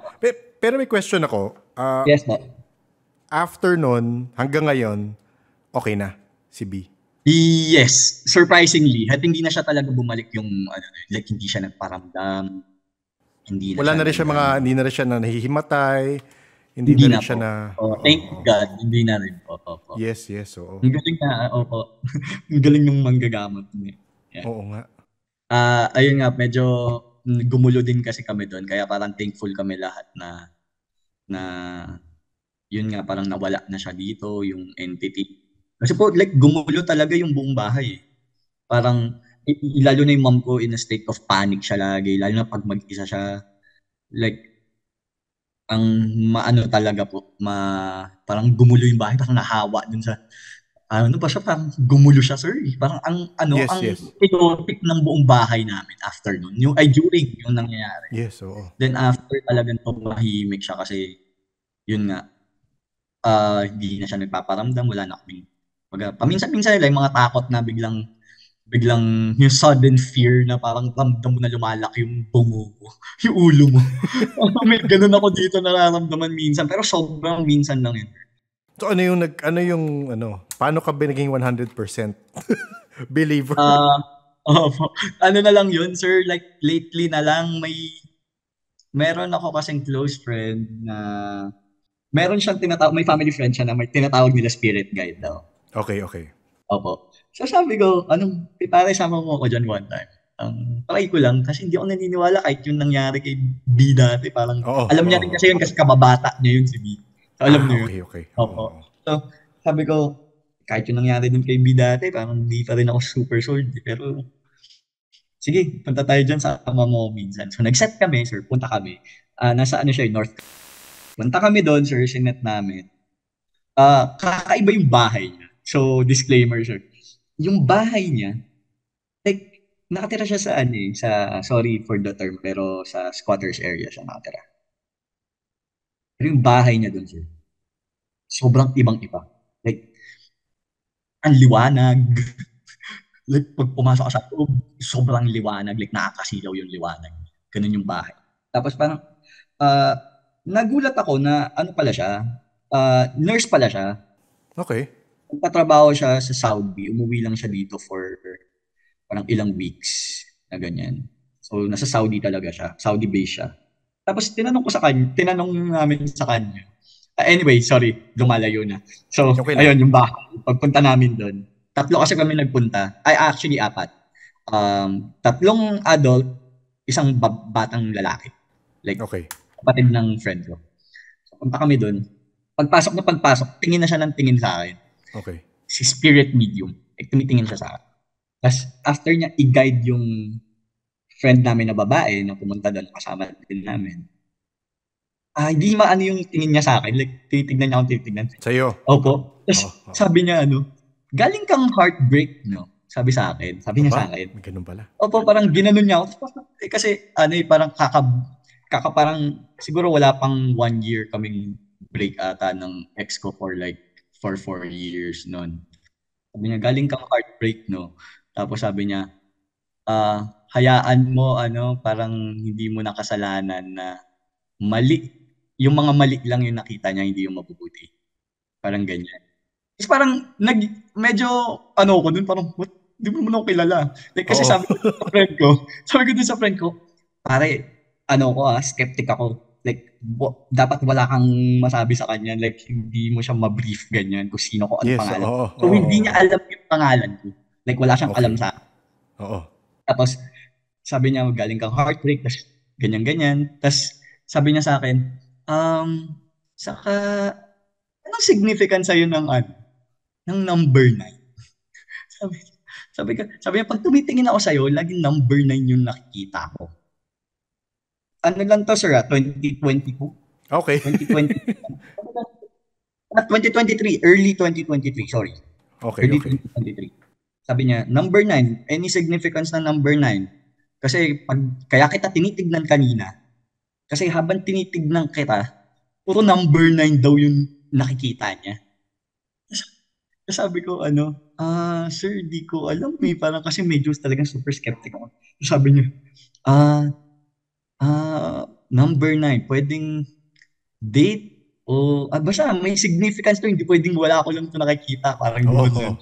Pero may question ako. Yes, no. After nun, hanggang ngayon, okay na si B? Yes. Surprisingly. At hindi na siya talaga bumalik yung, like hindi siya nagparamdam. Hindi na hindi na rin siya na nahihimatay. Hindi na rin siya na... thank God, hindi na rin po. Yes, oo. Ang galing na, opo. Ang galing ng manggagamot niya. Yeah. Oo nga. Ayun nga, medyo gumulo din kasi kami doon. Kaya parang thankful kami lahat na yun nga, parang nawala na siya dito, yung entity. Kasi po, like, gumulo talaga yung buong bahay. Parang, lalo na yung mom ko in a state of panic siya lagi. Lalo na pag mag-isa siya. Like, ang maano talaga po, parang gumulo yung bahay, parang nahawa dun sa, parang gumulo siya, sir. Parang ang chaotic ng buong bahay namin after nun. During yung nangyayari. Yes, oo. Then after talagang tumahimik siya kasi, yun nga, hindi na siya nagpaparamdam, wala na kaming, paminsan-minsan nila yung mga takot na biglang yung sudden fear na parang ramdam mo na lumalaki yung bungo mo, yung ulo mo. May ganun ako dito nararamdaman minsan, pero sobrang minsan lang yun. So paano ka ba naging 100% believer? Ano na lang yun, sir, like lately na lang meron ako kasing close friend na meron siyang may family friend siya na may tinatawag nila spirit guide daw. Okay. Opo. So sabi ko, pare sama mo ako dyan one time. Try ko lang kasi hindi ako naniniwala kahit yung nangyari kay B dati. Parang, alam niya rin kasi yun kasi kababata niya yun si B. So alam niyo yun. Okay. Opo. So sabi ko, kahit yung nangyari dun kay B dati, parang hindi pa rin ako super sold. Pero, sige, punta tayo dyan sa ama mo minsan. So nag-set kami, sir, punta kami. Nasa siya, North. Punta kami doon, sir, sinet namin. Kakaiba yung bahay niya. So, disclaimer, sir. Yung bahay niya, like, nakatira siya sorry for the term, pero sa squatters area siya nakatira. Pero yung bahay niya doon, sir, sobrang ibang-iba. Like, ang liwanag. Like, pag pumasok ka sa loob, sobrang liwanag. Like, nakakasilaw yung liwanag. Ganun yung bahay. Tapos parang, ah, nagulat ako na ano pala siya, nurse pala siya. Okay. Nagtatrabaho siya sa Saudi. Umuwi lang siya dito for parang ilang weeks na ganyan. So, nasa Saudi talaga siya. Saudi base siya. Tapos, tinanong namin sa kanya. Anyway, sorry, lumalayo na. So, Okay lang. ayun, yung bahay. Pagpunta namin doon, tatlo kasi kami nagpunta. Ay, actually, apat. Tatlong adult, isang batang lalaki. Like, Okay. kapatid ng friend ko. So, punta kami doon. Pagpasok, tingin na siya ng tingin sa akin. Okay. Si spirit medium. Like, tumitingin siya sa akin. Tapos, after niya i-guide yung friend namin na babae na pumunta doon, kasama din namin. Hindi maano yung tingin niya sa akin. Like, titignan niya akong titignan. Sa'yo? Opo. Tapos, sabi niya, galing kang heartbreak, no? Sabi sa akin. Sabi niya sa akin. Ganun pala. Opo, parang ginanon niya ako. Kasi, parang parang, siguro wala pang 1 year kaming break ata ng ex ko for 4 years noon. Sabi niya, galing kang heartbreak, no? Tapos sabi niya, hayaan mo, parang hindi mo nakasalanan na mali. Yung mga mali lang yung nakita niya, hindi yung mabubuti. Parang ganyan. Tapos parang, medyo, ko dun, parang, what? Hindi mo naman ako kilala. Like, kasi sabi ko dun sa friend ko, pare, skeptic ako. Like, dapat wala kang masabi sa kanya. Like, hindi mo siya ma-brief ganyan kung sino ko, ano pangalan. So, hindi niya alam yung pangalan ko. Like, wala siyang alam sa akin. Tapos, sabi niya, galing kang heartbreak, tapos ganyan-ganyan. Tapos, sabi niya sa akin, saka, anong significance sa'yo ng number 9? Sabi niya, pag tumitingin ako sa'yo, laging number 9 yung nakikita ko. Ano lang to, sir, 2022? Okay. 2023, early 2023, sorry. Okay, early okay. 2023. Sabi niya, number 9, any significance na number 9? Kasi kaya kita tinitignan kanina, kasi habang tinitignan kita, puro number 9 daw yung nakikita niya. Sabi ko, sir, di ko alam eh. Parang kasi medyo talagang super skeptic ako. Sabi niya, number 9, pwedeng date o, basta may significance to, hindi pwedeng wala ako lang ito nakikita. Parang gano'n.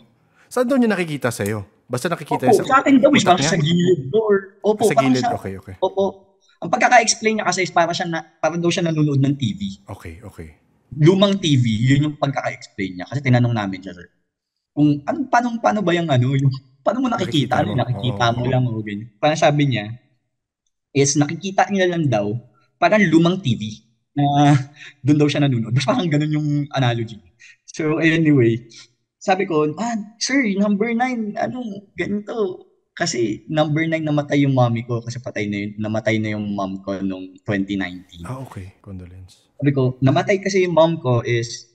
Saan daw niya nakikita sa'yo? Basta nakikita sa akin daw, parang sa gilid door. Sa gilid, okay. Opo. Ang pagkaka-explain niya kasi is para daw siya nanonood ng TV. Okay. Lumang TV, yun yung pagkaka-explain niya. Kasi tinanong namin siya, sir. Kung paano ba yung paano mo nakikita? Nakikita mo lang o ganyan. Parang sabi niya, is nakikita niya lang daw, parang lumang TV na doon daw siya nanonood. Basta parang ganun yung analogy. So anyway, sabi ko, sir, number 9, ganito. Kasi number 9 namatay yung mommy ko kasi namatay na yung mom ko noong 2019. Okay. Condolence. Sabi ko, namatay kasi yung mom ko is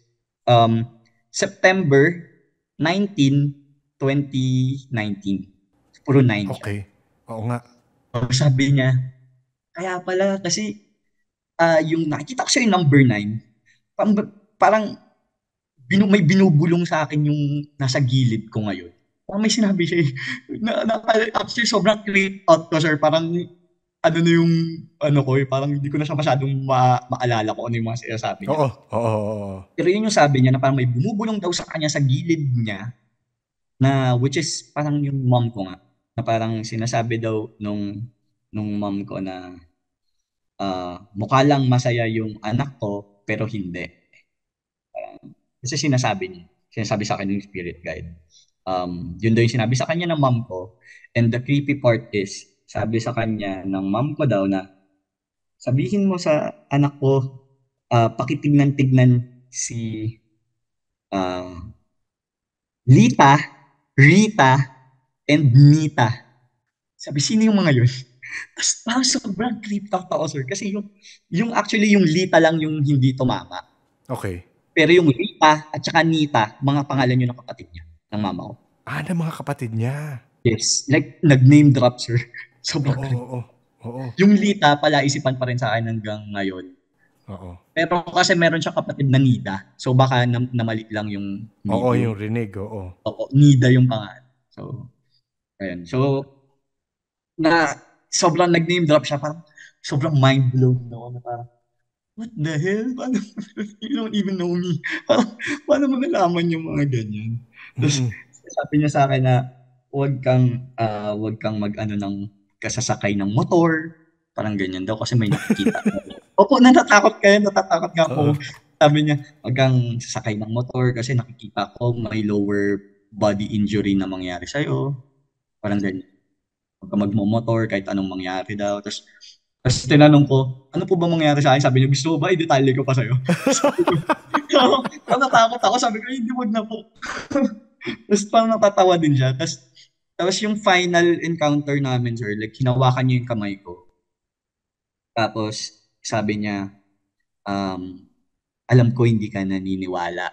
September 19, 2019. Puro 9 siya. Okay. Oo nga. Sabi niya, kaya pala kasi yung nakikita ko siya yung number 9, parang may binubulong sa akin yung nasa gilid ko ngayon. May sinabi siya actually sobrang creep out ko, sir. Parang yung ko parang hindi ko na siya masyadong maalala ko ano yung mga sinasabi niya. Oo. Pero yun yung sabi niya na parang may bumubulong daw sa kanya sa gilid niya na which is parang yung mom ko nga na parang sinasabi daw nung mom ko na mukha lang masaya yung anak ko pero hindi. Kasi sinasabi sa akin yung spirit guide. Yun daw yung sinabi sa kanya ng mom ko. And the creepy part is, sabi sa kanya ng mom ko daw na, sabihin mo sa anak ko, pakitignan-tignan si Lita, Rita, and Nita. Sabi, sino yung mga yun? Tapos parang sobrang creeped out ako, sir. Kasi yung actually yung Lita lang yung hindi tumama. Okay. Pero yung Rita at saka Nita, mga pangalan yun ng kapatid niya, ng mama ko. Na mga kapatid niya. Yes. Like, nag-name drop, sir. Sobrang Oo. Yung Lita pala, isipan pa rin sa akin hanggang ngayon. Oo. Pero kasi meron siya kapatid na Nida. So baka namali lang yung Oo, medium. yung rinig, oo. Oo, Nida yung pangalan. So, ayun. So, sobrang nag-name drop siya. Parang sobrang mind blown ako na parang, what the hell? Paano, you don't even know me. Parang, paano mo nalaman yung mga ganyan? Tapos, Mm-mm. sabi niya sa akin na, wag kang mag-ano ng kasasakay ng motor. Parang ganyan daw kasi may nakikita. Opo, natatakot kayo, natatakot nga Oo. po. Sabi niya, wag kang sasakay ng motor kasi nakikita ko may lower body injury na mangyari sa'yo. Parang ganyan. Huwag kang magmo-motor kahit anong mangyari daw. Tapos tinanong ko, ano po ba mangyari sa akin? Sabi niya, gusto mo ba? I-detalye ko pa sa'yo. Sabi ko, natakot ako. Sabi ko, hindi, wag na po. Tapos parang natatawa din siya. Tapos yung final encounter namin, sir, like, hinawakan niya yung kamay ko. Tapos, sabi niya, um, alam ko hindi ka naniniwala.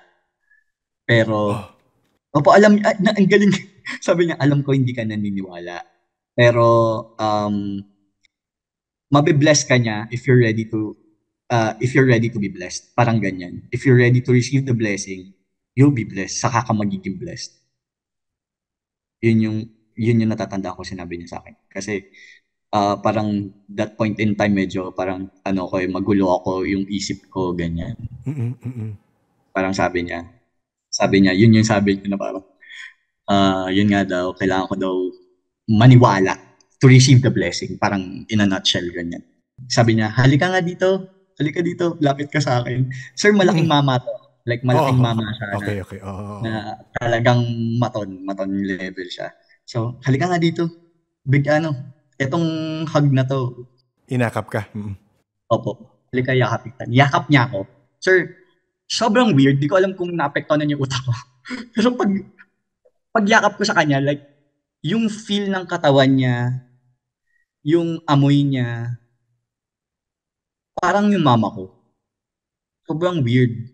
Pero, Oh. opo, ang galing. Sabi niya, alam ko hindi ka naniniwala. Pero, mabibless ka niya if you're ready to be blessed. Parang ganyan. If you're ready to receive the blessing, you'll be blessed. Saka ka magiging blessed. Yun yung, yun yung natatanda ko sinabi niya sa akin. Kasi, parang that point in time, medyo parang, magulo ako yung isip ko, ganyan. Mm-mm, mm-mm. Parang sabi niya, yun yung sabi niya na parang, yun nga daw, kailangan ko daw maniwala to receive the blessing. Parang in a nutshell, ganyan. Sabi niya, halika dito, lapit ka sa akin. Sir, malaking Mm-mm. mama to. Like, malaking Oo. mama siya Okay, okay. Oo. na talagang maton level siya. So, halika nga dito. Etong hug na to, Inakap ka. Mm-mm. opo, halika yakap kita. Yakap niya ako. Sir, sobrang weird. Di ko alam kung naapektuhan na yung utak ko. Pero pagyakap ko sa kanya, like, yung feel ng katawan niya, yung amoy niya, parang yung mama ko. Sobrang weird.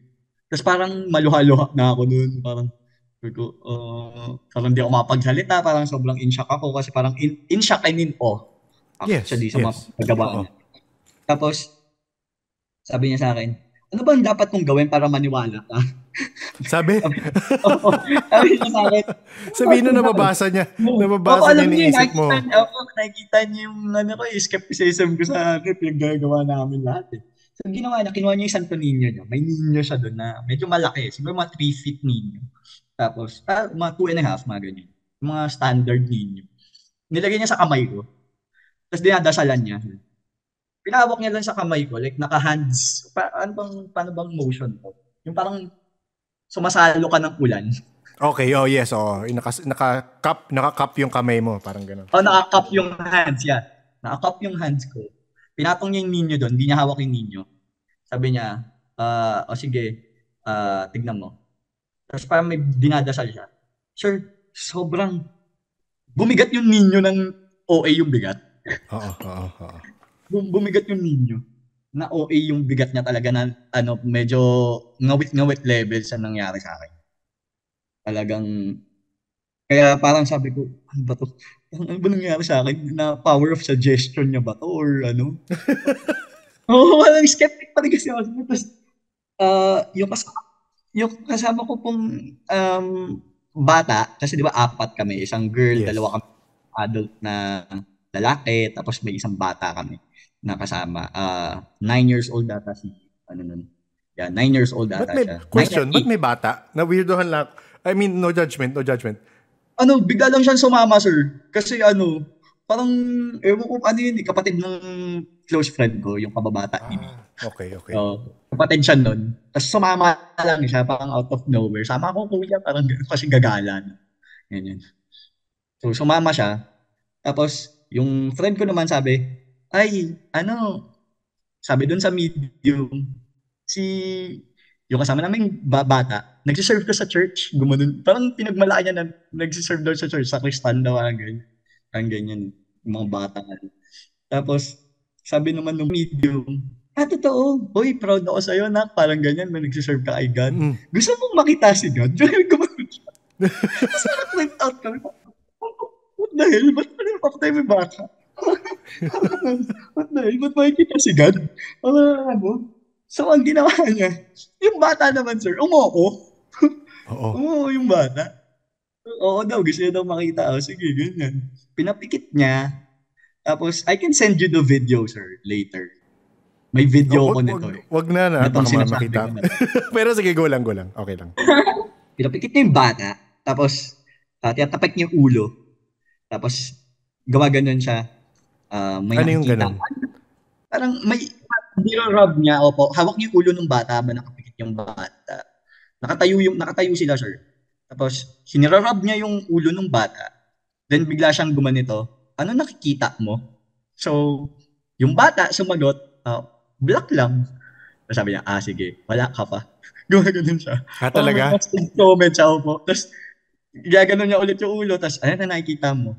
Tapos parang maluha-luha na ako noon. Sabi ko, parang di ako mapagsalita. Parang sobrang in shock ako kasi parang in shock I mean, Yes, actually sa mga yes. paggawa Oo. niya. Tapos, sabi niya sa akin, ano ba ang dapat kong gawin para maniwala ka? Sabi? Sabi, oo, sabi niya sa akin, ano ba Sabihin na itong gawin? nababasa niya. Opo, Nababasa niya alam yung niyo, isip mo. nakikita niyo yung skepticism ko sa pinaggagawa namin lahat eh. So, ginawa niya, kinuha niya yung Santo Niño niya. May niño siya doon na medyo malaki. Siguro mga 3 feet niño. Tapos, mga 2.5, mga ganyan. Mga standard niño. Nilagay niya sa kamay ko. Tapos dinadasalan niya. Pinahawak niya lang sa kamay ko, like naka-hands. Paano bang motion to? Yung parang sumasalo ka ng ulan. Okay, oh yes, oh. Naka-cup yung kamay mo, parang gano'n. Naka-cup yung hands, yeah. Naka-cup yung hands ko. Pinatong niya yung ninyo doon, hindi niya hawak yung ninyo. Sabi niya, sige, tignan mo. Tapos parang may dinadasal siya. Sir, sobrang bumigat yung ninyo ng OA yung bigat. Oo. Bumigat yung ninyo. Na OA yung bigat niya talaga na medyo ngawit-ngawit level sa nangyari sa akin. Talagang, kaya parang sabi ko, ano ba to? Ano ba nangyari sa akin? Na power of suggestion niya ba to? Or ano? Walang skeptic pa rin kasi ako. Tapos, yung kasama ko pong bata, kasi di ba 4 kami, isang girl, Yes. 2 kami adult na lalaki, tapos may isang bata kami na kasama. 9 years old data si, nun. Yeah, 9 years old Ba't data may, siya. 9 question, or ba't 8. may bata? Na-weirdohan lang. I mean, no judgment. Bigla lang siyang sumama, sir. Kasi parang, ewan ko ano yun, kapatid ng close friend ko, yung kababata ni Mi. Okay. So, kapatid siya nun. Tapos sumama lang siya, parang out of nowhere. Sama ko, kuya, parang ganun, kasi gagala. Ganyan. So, sumama siya. Tapos, yung friend ko naman sabi, ay, sabi dun sa medium, si, yung kasama namin bata, nagsiserve ka sa church, gumanon. Parang pinagmalaki niya na nagsiserve daw sa church, sa kristal daw, parang ganyan. Parang ganyan, yung mga bata. Tapos, sabi naman ng medium, totoo. Hoy, proud ako sa'yo, nak. Parang ganyan, may nagsiserve ka kay God. Mm-mm. Gusto mong makita si God? Gumanon siya. Tapos parang out kami. What the hell? Ba't pa rin papatay may bata? What the hell? Ba't makikita si God? So, ang ginawa niya, yung bata naman, sir, umoko. Oo. Oo, yung bata. Oo daw, gusto niya daw makita. Oh, sige, ganyan. Pinapikit niya. Tapos, I can send you the video, sir, later. May video ko nito eh. Wag na, Netong baka sinasabi makita ko ko. na to. Pero sige, go lang. Okay lang. Pinapikit niya yung bata. Tapos, tinatapik niya yung ulo. Tapos, gawa ganun siya. May Ano yung nakikita. ganun? Parang may niro-rub niya, opo. Hawak niya yung ulo ng bata habang nakapikit yung bata. Nakatayo sila, sir. Tapos, sinirarub niya yung ulo ng bata. Then, bigla siyang gumanito. Ano nakikita mo? So, yung bata sumagot, black lang. Tapos sabi niya, sige, wala ka pa. Gumagano'n siya. Talaga? Tapos, comment siya, opo. Tapos, gaganon niya ulit yung ulo. Tapos, ano na nakikita mo?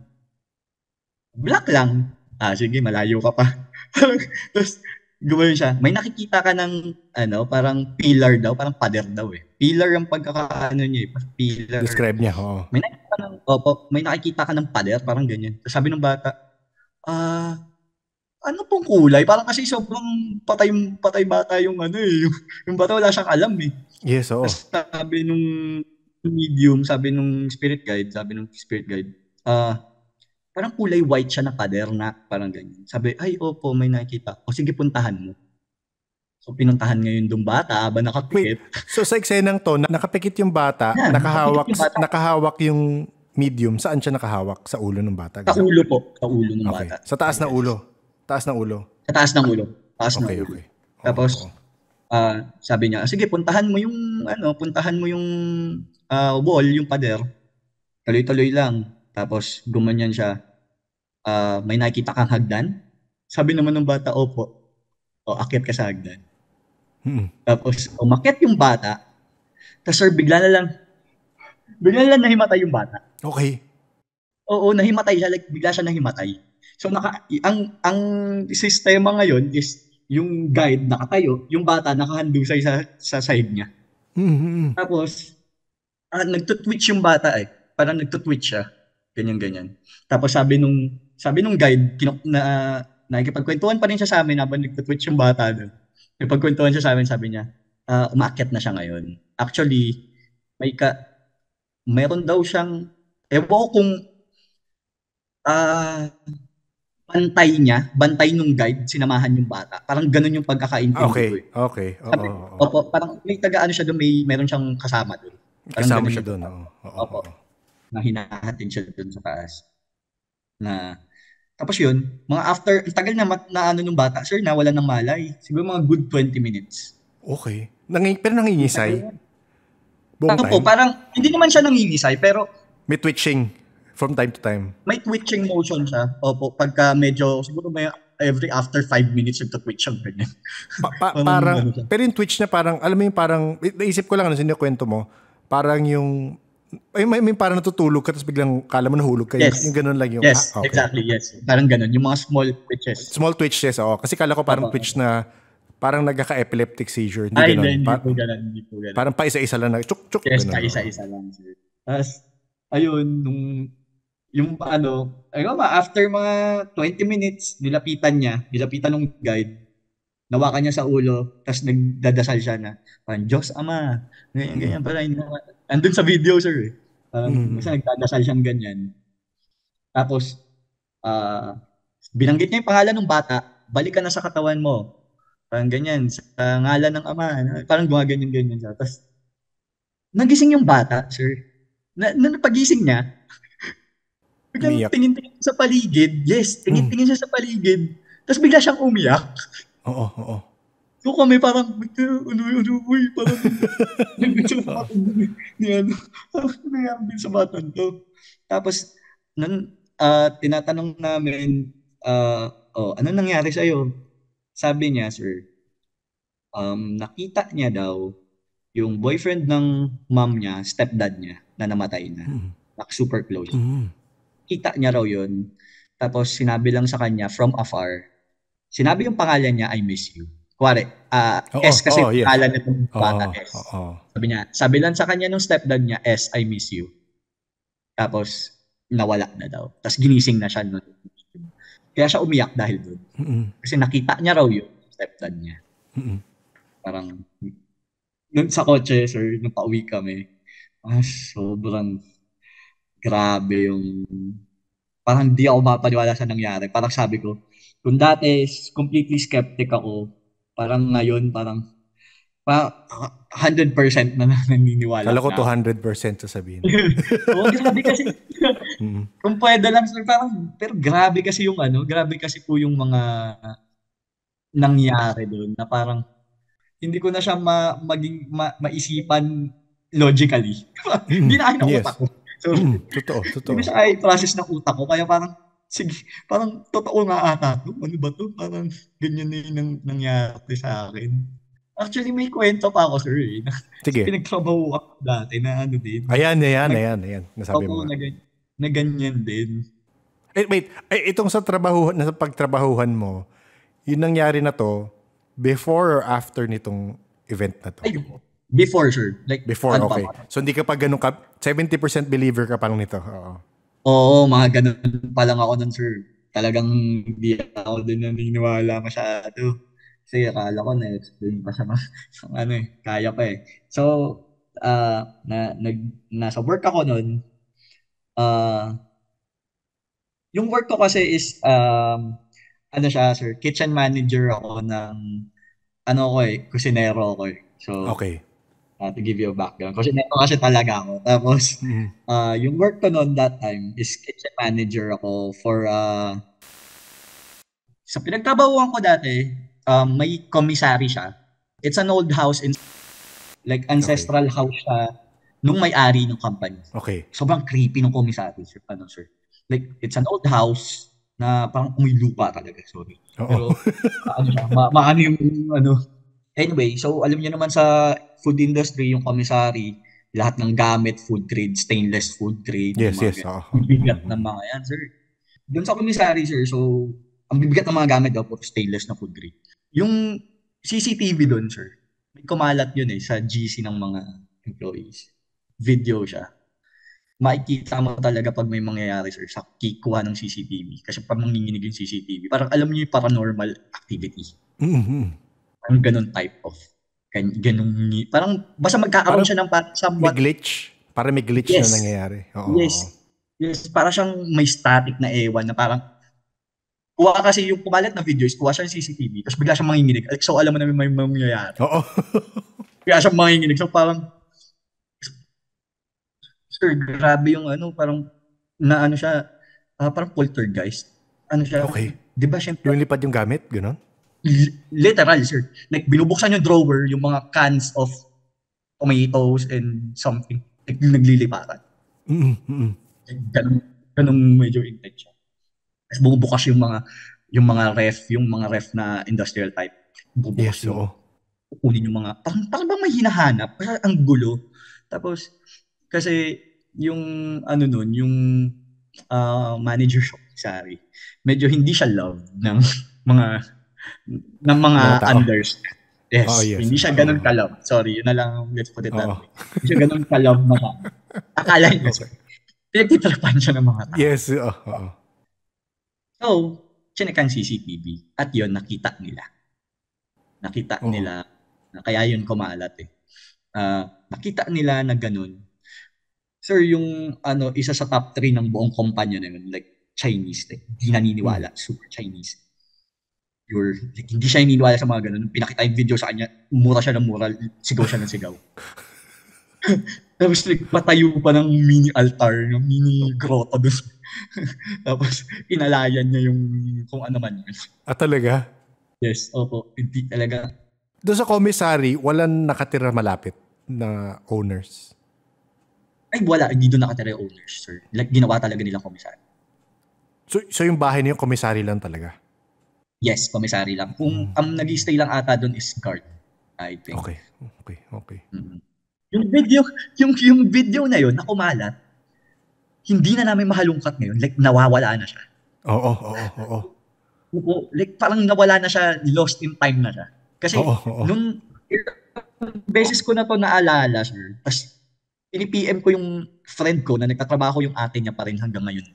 Black lang. Sige, malayo ka pa. Tapos, gumayon siya. May nakikita ka ng, parang pillar daw, parang pader daw eh. Pillar ang pagkakaano niya eh. Pillar. Describe niya, oo. May nakikita ka ng pader, parang ganyan. Tapos sabi ng bata, ano pong kulay? Parang kasi sobrang patay bata yung yung bata wala siyang alam eh. Yes, oo. Tapos sabi nung medium, sabi nung spirit guide, parang kulay white siya na pader na parang ganyan. Sabi, ay opo, may nakikita. O sige, puntahan mo. So pinuntahan ngayon yung bata, habang nakapikit. Wait, so sa eksenang to, nakapikit yung bata, nakahawak yung medium. Saan siya nakahawak? Sa ulo ng bata? Sa ulo po. Sa ulo ng okay. bata. Sa taas ng ulo? Taas ng ulo? Sa taas ng ulo. Okay. Tapos, sabi niya, sige, puntahan mo yung wall, yung pader. Tuloy-tuloy lang. Tapos, gumanyan siya. May nakita kang hagdan? Sabi naman ng bata, opo. Akyat ka sa hagdan. Tapos, umakyat yung bata. Tapos, sir, bigla na lang nahimatay yung bata. Okay. Oo, nahimatay siya. Like, bigla siya nahimatay. So, ang sistema ngayon is yung guide nakatayo, yung bata nakahandusay sa side niya. Mm-hmm. Tapos, nagtutwitch yung bata eh. Parang nagtutwitch siya. Ganyan. Tapos sabi nung guide, nakikipagkwentuhan pa rin siya sa amin habang nagtutwitch yung bata doon. Nakipagkwentuhan siya sa amin, sabi niya, umaakyat na siya ngayon. Actually, mayroon daw siyang, ewan ko kung bantay nung guide, sinamahan yung bata. Parang ganun yung pagkakaintindi ko eh. Okay. Opo, parang may taga-ano siya doon, meron siyang kasama doon. Kasama siya doon, Opo. Na hinahatid siya doon sa taas. Tapos yun, mga after, tagal na nung bata, sir, nawalan ng malay. Siguro mga good 20 minutes. Okay. Pero nangingisay? Buong time? Opo, parang, hindi naman siya nangingisay, pero may twitching from time to time? May twitching motion siya. Opo, pagka medyo, siguro may every after 5 minutes nagto-twitch siya. Parang, pero yung twitch niya parang, alam mo yung parang, naisip ko lang, sinikwento mo, parang yung, may parang natutulog ka, tapos biglang kala mo nahulog ka. Yes. Yung ganun lang yung, yes, okay. Exactly, yes. Parang ganun, yung mga small twitches. Small twitches, Kasi kala ko parang twitch na, parang nagkaka-epileptic seizure. Hindi po ganun. Parang pa isa-isa lang na, chuk-chuk. Yes, pa isa-isa lang. Tapos, ayun, after mga 20 minutes, nilapitan ng guide, nawakan niya sa ulo, tapos nagdadasal siya na, parang, Diyos Ama, ganyan, parang, andun sa video, sir, kasi nagdadasal siyang ganyan. Tapos, binanggit niya yung pangalan ng bata, balik ka na sa katawan mo, parang ganyan, sa ngalan ng Ama, parang gumaganyan siya. Tapos, nagising yung bata, sir. Pagising niya, biglang tingin-tingin sa paligid. Yes, tingin-tingin siya sa paligid. Tapos bigla siyang umiyak. Oo. So kami parang, parang, nangyari din sa batang to. Tapos, tinatanong namin, ano nangyari sa'yo? Sabi niya, sir, nakita niya daw yung boyfriend ng mom niya, stepdad niya, na namatay na. Super close. Kita niya raw yun. Tapos sinabi lang sa kanya from afar. Sinabi yung pangalan niya, I miss you. Kuwari, S kasi pangalan nitong bata, S. Sabi lang sa kanya nung stepdad niya, S, I miss you. Tapos nawala na daw. Tapos ginising na siya. Kaya siya umiyak dahil doon. Kasi nakita niya raw yung stepdad niya. Parang, nung sa kotse, sir, nung pauwi kami, sobrang grabe yung, parang di ako mapaniwala sa nangyari. Parang sabi ko, kung dati completely skeptic ako, parang ngayon, parang 100% na naniniwala Kala ko na ako. 200% sasabihin. Oo, grabe kasi. Mm. Kung pwede lang, sir, parang, pero grabe kasi yung grabe kasi po yung mga nangyari doon na parang hindi ko na siya maisipan logically. Hindi Mm. na kaya ng utak Yes. ko. So, Totoo, hindi totoo. na siya kaya i-process ng utak ko. Kaya parang, sige, parang totoo nga ata to. Ano ba to? Parang ganyan na yung nangyari sa akin. Actually, may kwento pa ako, sir. Kasi Sige. pinagtrabaho ako dati na din. Ayan. Nag, Nasabi mo nga. na ganyan din. Wait. Itong sa pagtrabahuhan mo, yung nangyari na to, before or after nitong event na to? Ay, before, sir. Like, Before, ano pa okay. ba? So hindi ka pa ganun ka, 70% believer ka pa lang nito. Oo. Oo, mga ganun pa lang ako nun, sir. Talagang hindi ako din naniniwala masyado. Kasi akala ko na-explain pa kaya pa eh. So, nasa work ako nun. ah yung work ko kasi is, ano siya, sir, kitchen manager ako ng, kusinero ako eh. So, Okay. to give you a background. Kusinero kasi talaga ako. Tapos, Mm. yung work ko noon that time is kitchen manager ako for, sa pinagtrabahuan ko dati, may commissary siya. It's an old house like Okay. ancestral house siya nung may-ari ng company. Okay. Sobrang creepy ng commissary, sir. Sir. Like, it's an old house na parang may lupa talaga. Sorry. Oo. Pero, siya, maano yung, Anyway, so alam niyo naman sa food industry, yung commissary, lahat ng gamit, food grade, stainless food grade, yung Yes. mga Oo. bibigat ng mga yan, sir. Doon sa commissary, sir, so, ang bibigat ng mga gamit daw po, stainless na food grade. Yung CCTV doon, sir, may kumalat yun sa GC ng mga employees. Video siya. Makikita mo talaga pag may mangyayari, sir, sa kikuha ng CCTV. Kasi pag manginginig yung CCTV, parang alam niyo yung paranormal activity. Mm-hmm. Parang ganun type of, parang basta magkakaroon Parang siya ng may somewhat, glitch. Parang may glitch yes, na nangyayari. Oo. yes, para siyang may static na ewan na parang, kuha kasi yung pumalit na video is kuha siya ng CCTV, tapos bigla siyang manginginig. So alam mo na may mangyayari. Oo. Bigla siyang manginginig. So parang, sir, grabe yung parang, siya, parang poltergeist. Siya, Okay. di ba syempre, Lumilipad yung gamit? Ganon? literal, sir. Like, binubuksan yung drawer, yung mga cans of tomatoes and something. Like, naglilipatan. Mm-hmm. Ganun medyo intense siya. Tapos bumubukas yung mga ref na industrial type. Bubukas Yes, oo. kukunin yung mga, parang bang may hinahanap. Kasi ang gulo. Tapos, kasi, yung, nun, yung, manager shop, sorry, medyo hindi siya love ng mga Mga tao. unders. Yes, Oh, yes. hindi siya ganun ka-love. Sorry, yun na lang, let's put it that Oo. way. Hindi siya ganun ka-love masyado. Akala niya, sir. Pinagtitrapan siya ng mga tao. Yes, oo. So, chinekan CCTV at yun, nakita nila. Nakita Oo. nila, kaya yun kumalat eh. Nakita nila na ganun. Sir, yung isa sa top 3 ng buong kumpanya na yun, like Chinese, like, hindi naniniwala, super Chinese. Like, hindi siya naniniwala sa mga ganun. Nung pinakita yung video sa kanya, mura siya ng mura, sigaw siya ng sigaw. Tapos like, patayo pa ng mini altar, ng mini grotto doon. Tapos inalayan niya yung kung ano man yun. Talaga? Yes, opo. Hindi talaga. Doon sa commissary, walang nakatira malapit na owners? Ay, wala. Hindi doon nakatira yung owners, sir. Like, ginawa talaga nilang komisary. So yung bahay niyo, commissary lang talaga? Yes, komisary lang. Kung ang nag-stay lang ata doon is guard, I think. Okay. Mm-hmm. Yung video na yun, na kumalat, hindi na namin mahalungkat ngayon. Like, nawawala na siya. Oo. Like, parang nawala na siya, lost in time na siya. Kasi, nung beses ko na to naalala, sir, tapos, ini-PM ko yung friend ko na nagtatrabaho yung ate niya pa rin hanggang ngayon.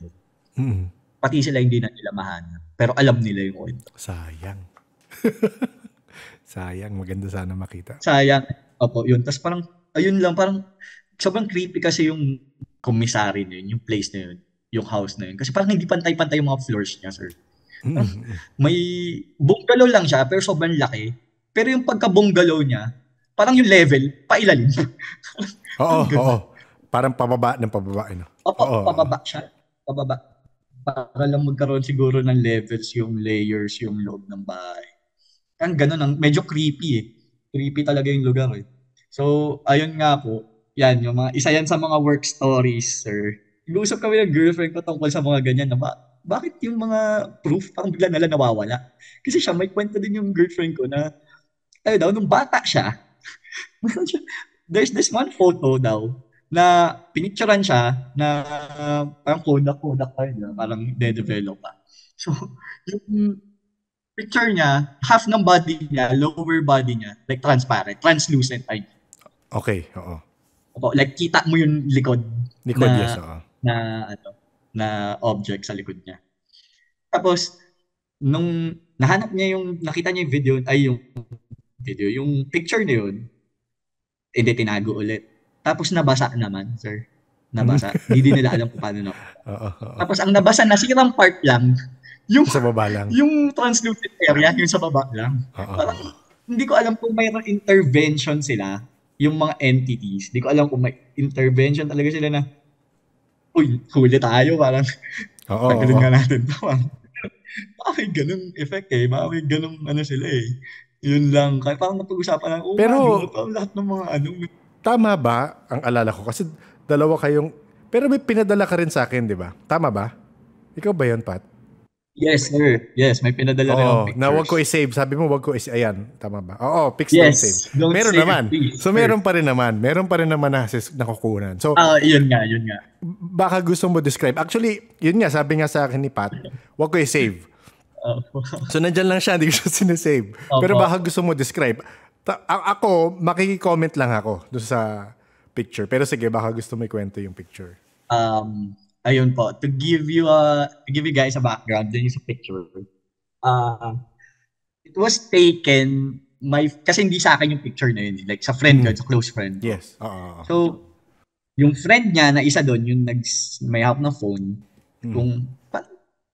Mm-hmm. Pati sila hindi na nila mahanap. Pero alam nila yung kwento. Sayang. Sayang, maganda sana makita. Sayang. Opo, yun. Tapos parang, ayun lang, parang sobrang creepy kasi yung commissary na yun, yung place na yun, yung house na yun. Kasi parang hindi pantay-pantay yung mga floors niya, sir. Parang may bungalow lang siya, pero sobrang laki. Pero yung pagka-bungalow niya, parang yung level, pailalim. Oo, Ang ganun. oo. Parang pababa ng pababa, ano? Opo, Oo. pababa siya. Pababa. Para lang magkaroon siguro ng levels, yung layers, yung loob ng bahay. Ang ganun, medyo creepy eh. Creepy talaga yung lugar eh. So, ayun nga po, yan, isa yan sa mga work stories, sir. Nag-uusap kami ng girlfriend ko tungkol sa mga ganyan na bakit yung mga proof parang bigla nalang nawawala? Kasi siya, may kwento din yung girlfriend ko na, ayun daw, nung bata siya, there's this one photo daw na pinicturean siya na parang Kodak pa yun, parang de-develop pa. So, yung picture niya, half ng body niya, lower body niya, like transparent, translucent, ay. Okay, oo. Opo, like kita mo yung likod Likod, na, yes, oo. na object sa likod niya. Tapos, nung nakita niya yung video, yung picture na yun, hindi tinago ulit. Tapos nabasa naman, sir. Nabasa. Hindi din nila alam kung paano na. Oo, oo. Tapos ang nabasa, nasirang part lang, yung Sa baba lang. yung translucent area, yung sa baba lang. Oo. Parang hindi ko alam kung mayroong intervention sila, yung mga entities. Hindi ko alam kung may intervention talaga sila na, uy, huli tayo, parang Oo, tagalin oo. nga natin to. Baka may ganung effect eh. Baka may ganung sila eh. Yun lang. Kaya parang napag-usapan lang, Pero- lahat ng mga Tama ba ang alala ko? Kasi dalawa kayong... Pero may pinadala ka rin sa akin, di ba? Tama ba? Ikaw ba yun, Pat? Yes, sir. Yes, may pinadala rin Oo, akong pictures. na wag ko i-save. Sabi mo, wag ko i-save. Ayan, tama ba? Oo, pics don't Yes, save. don't Meron save, naman. please, So, sir. meron pa rin naman. Meron pa rin naman na nakukunan. So, Yun nga. baka gusto mo describe. Actually, yun nga, sabi nga sa akin ni Pat, wag ko i-save. So, nandyan lang siya, hindi ko siya sinasave. Pero Opo. baka gusto mo describe. Ako, makikicomment lang ako doon sa picture. Pero sige, baka gusto mo ikwento yung picture. Ayun po, to give you guys a background din sa picture. It was taken kasi hindi sa akin yung picture na yun, like sa friend ko, sa close friend ko. Yes. Oo. So, yung friend niya na isa doon, yung may hawak na phone,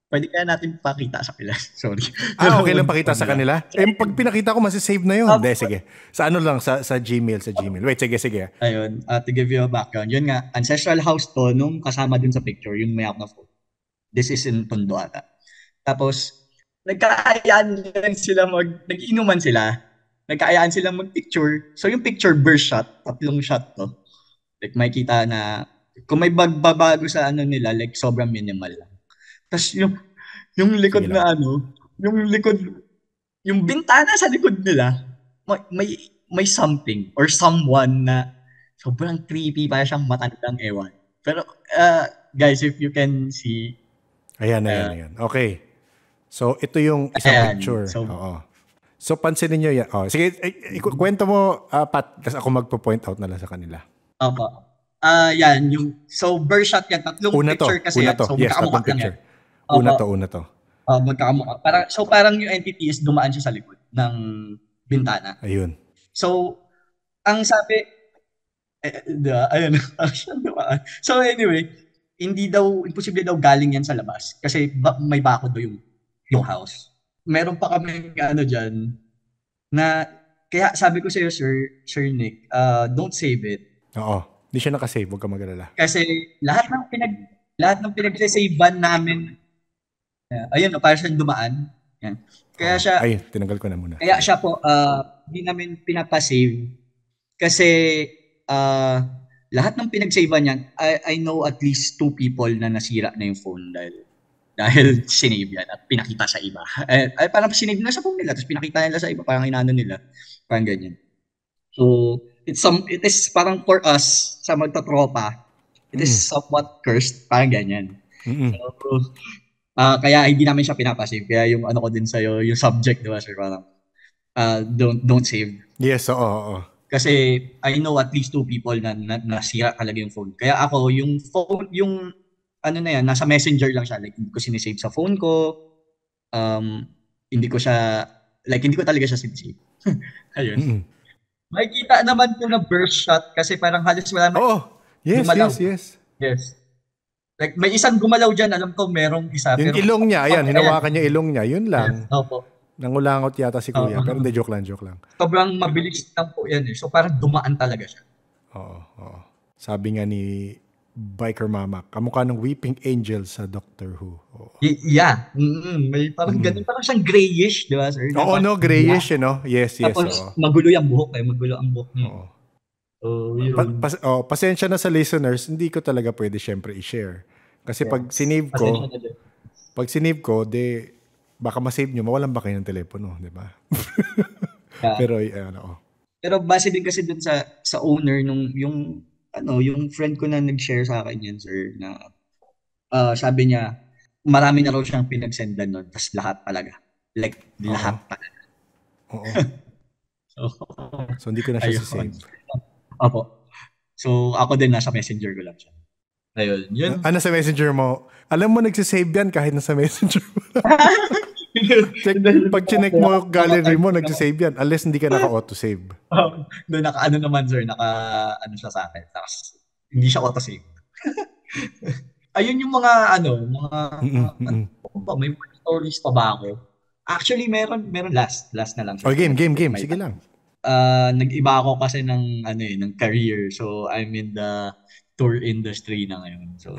pwede kaya natin pakita sa kanila. Sorry. Okay lang pakita sa kanila? Pag pinakita ko, masisave na yun. Hindi, sige. Sa ano lang, sa Gmail. Wait, sige. Ayun, to give you a background. Yun nga, ancestral house to nung kasama dun sa picture, yung may hawak na phone. This is in Tondo ata. Tapos, nagkaayaan nag-inuman sila. Nagkaayaan sila mag-picture. So, yung picture burst shot, 3 shot to. Like, makikita na, kung may bagbabago sa nila, like, sobrang minimal lang. Tapos yung likod Sige na yung bintana sa likod nila, may something or someone na sobrang creepy, para siyang matandang ewan. Pero, guys, if you can see. Ayan. Okay. So, ito yung isang picture. Oo. So, pansinin nyo yan. Sige, kwento mo, Pat, kasi ako magpo-point out na lang sa kanila. Opo. Yan, so burst shot yan, 3 picture kasi yan. So, yes, magkakamukha 3 lang picture. yan. Una Opo. to. Magkakamukha. Parang yung entity is dumaan siya sa likod ng bintana. Ayun. So, ang sabi, ayun, siya dumaan. So anyway, imposible daw galing yan sa labas kasi may bakod daw yung house. Meron pa kami dyan na, kaya sabi ko sa'yo, Sir Nick, don't save it. Oo. Hindi siya nakasave, huwag ka mag-alala. Kasi lahat ng pinag-savean namin, ayun, para siyang dumaan. Yan. Kaya siya, Ay, tinanggal ko na muna. kaya siya po, hindi namin pinapasave. Kasi, lahat ng pinag-savean niyan, I know at least 2 people na nasira na yung phone dahil sinave yan at pinakita sa iba. Ay parang sinave na sa phone nila, tapos pinakita nila sa iba, parang inano nila. Parang ganyan. So, it is parang for us, sa magtatropa, it is somewhat cursed, parang ganyan. So, kaya hindi namin siya pinapasave. Kaya yung ko din sa'yo, yung subject, diba, sir, parang, don't save. Yes, oo. Kasi I know at least 2 people na nasira talaga yung phone. Kaya ako, yung phone, yung na yan, nasa messenger lang siya. Like, hindi ko sinisave sa phone ko. Hindi ko siya like hindi ko talaga siya sinisip. Ayun. Mm-mm. Makikita naman ko na burst shot kasi parang halos wala man Oo. Yes, gumalaw. yes. Like may isang gumalaw dyan, alam ko merong isa. Yung pero ilong niya, ayan, hinawakan niya ilong niya, yun lang. Opo. Nangulangot yata si kuya, pero hindi, joke lang. Sobrang mabilis lang po yan eh. So parang dumaan talaga siya. Oo. Sabi nga ni Biker Mama, kamukha ng Weeping Angel sa Doctor Who. Yeah. May parang ganun. Parang siyang grayish, di ba, sir? Oo, no, grayish, Yes. Tapos magulo yung buhok eh. Magulo ang buhok niya. Oo. Yun. Pasensya na sa listeners, hindi ko talaga pwede syempre i-share. Kasi pag sinave ko, baka masave nyo, mawalan ba kayo ng telepono, di ba? Yeah. Pero base din kasi dun sa owner nung yung friend ko na nag-share sa akin yan, sir, na sabi niya, marami na raw siyang pinagsendan nun, tas lahat talaga. Like, lahat talaga. Oo. So, hindi ko na siya save. Opo. So, ako din nasa messenger ko lang siya. Ayun. Yun. Nasa messenger mo? Alam mo, nagsisave yan kahit nasa messenger mo. Pag chinek mo gallery mo, nagsisave yan. Unless hindi ka naka-auto-save. Doon naka-ano naman, sir. Naka-ano siya sa akin. Tapos, hindi siya auto-save. Ayun yung mga may more stories pa ba ako? Actually, meron last na lang. Oh, game. Sige lang. Nag-iba ako kasi ng career. So, I'm in the tour industry na ngayon. So,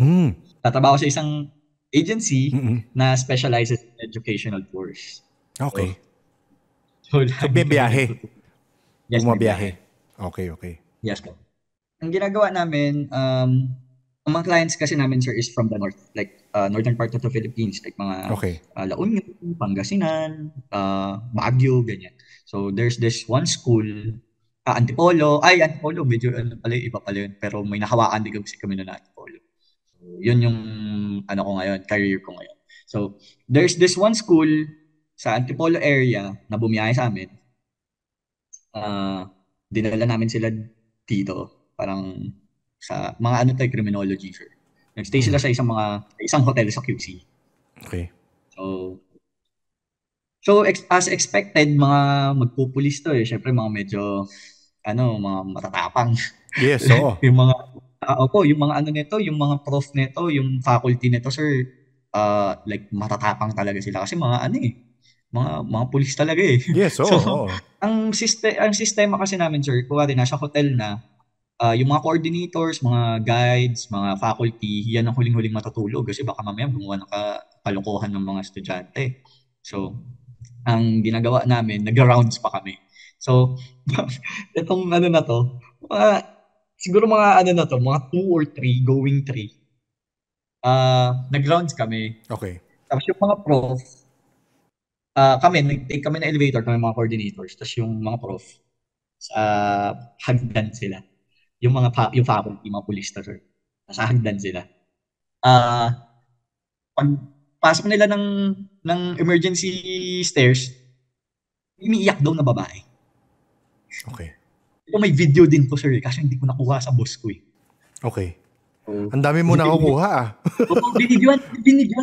tatrabaho sa isang agency na specializes in educational tours. Okay. So biyahe. Yes, bumabiyahe. Okay. Yes po. Ang ginagawa namin, ang mga clients kasi namin, sir, is from the north, like northern part of the Philippines, like mga La Union, Pangasinan, Baguio, ganyan. So there's this one school, Antipolo, medyo iba pala yun, pero may nahawakan din kasi kami na Antipolo. So, yun yung career ko ngayon. So there's this one school sa Antipolo area na bumiyahe sa amin. Dinala namin sila dito, parang sa mga criminology, sir. Nag-stay sila sa isang hotel sa QC. Okay. So as expected, mga magpupulis to eh. Syempre mga medyo mga matatapang. Yes, oo. yung mga yung mga prof nito, yung faculty nito, sir, like matatapang talaga sila kasi mga pulis talaga eh. Yes, oo. Ang sistema kasi namin, sir, kuwari nasa hotel na, yung mga coordinators, mga guides, mga faculty, yan ang huling-huling matutulog kasi baka mamaya gumawa ng kalokohan ng mga estudyante. So, ang ginagawa namin, nag-rounds pa kami. So, itong na to, siguro mga 2 or 3, going 3. Nag-rounds kami. Okay. Tapos yung mga prof, nag-take kami na elevator, kami mga coordinators. Tapos yung mga prof, hagdan sila. Yung faculty, mga pulista, sir. Nasa hagdan sila. Pag pasok nila ng emergency stairs, umiiyak daw na babae. Okay. Ito may video din to, sir, kasi hindi ko nakuha sa boss ko eh. Okay. Ang dami mo nakukuha binidyoan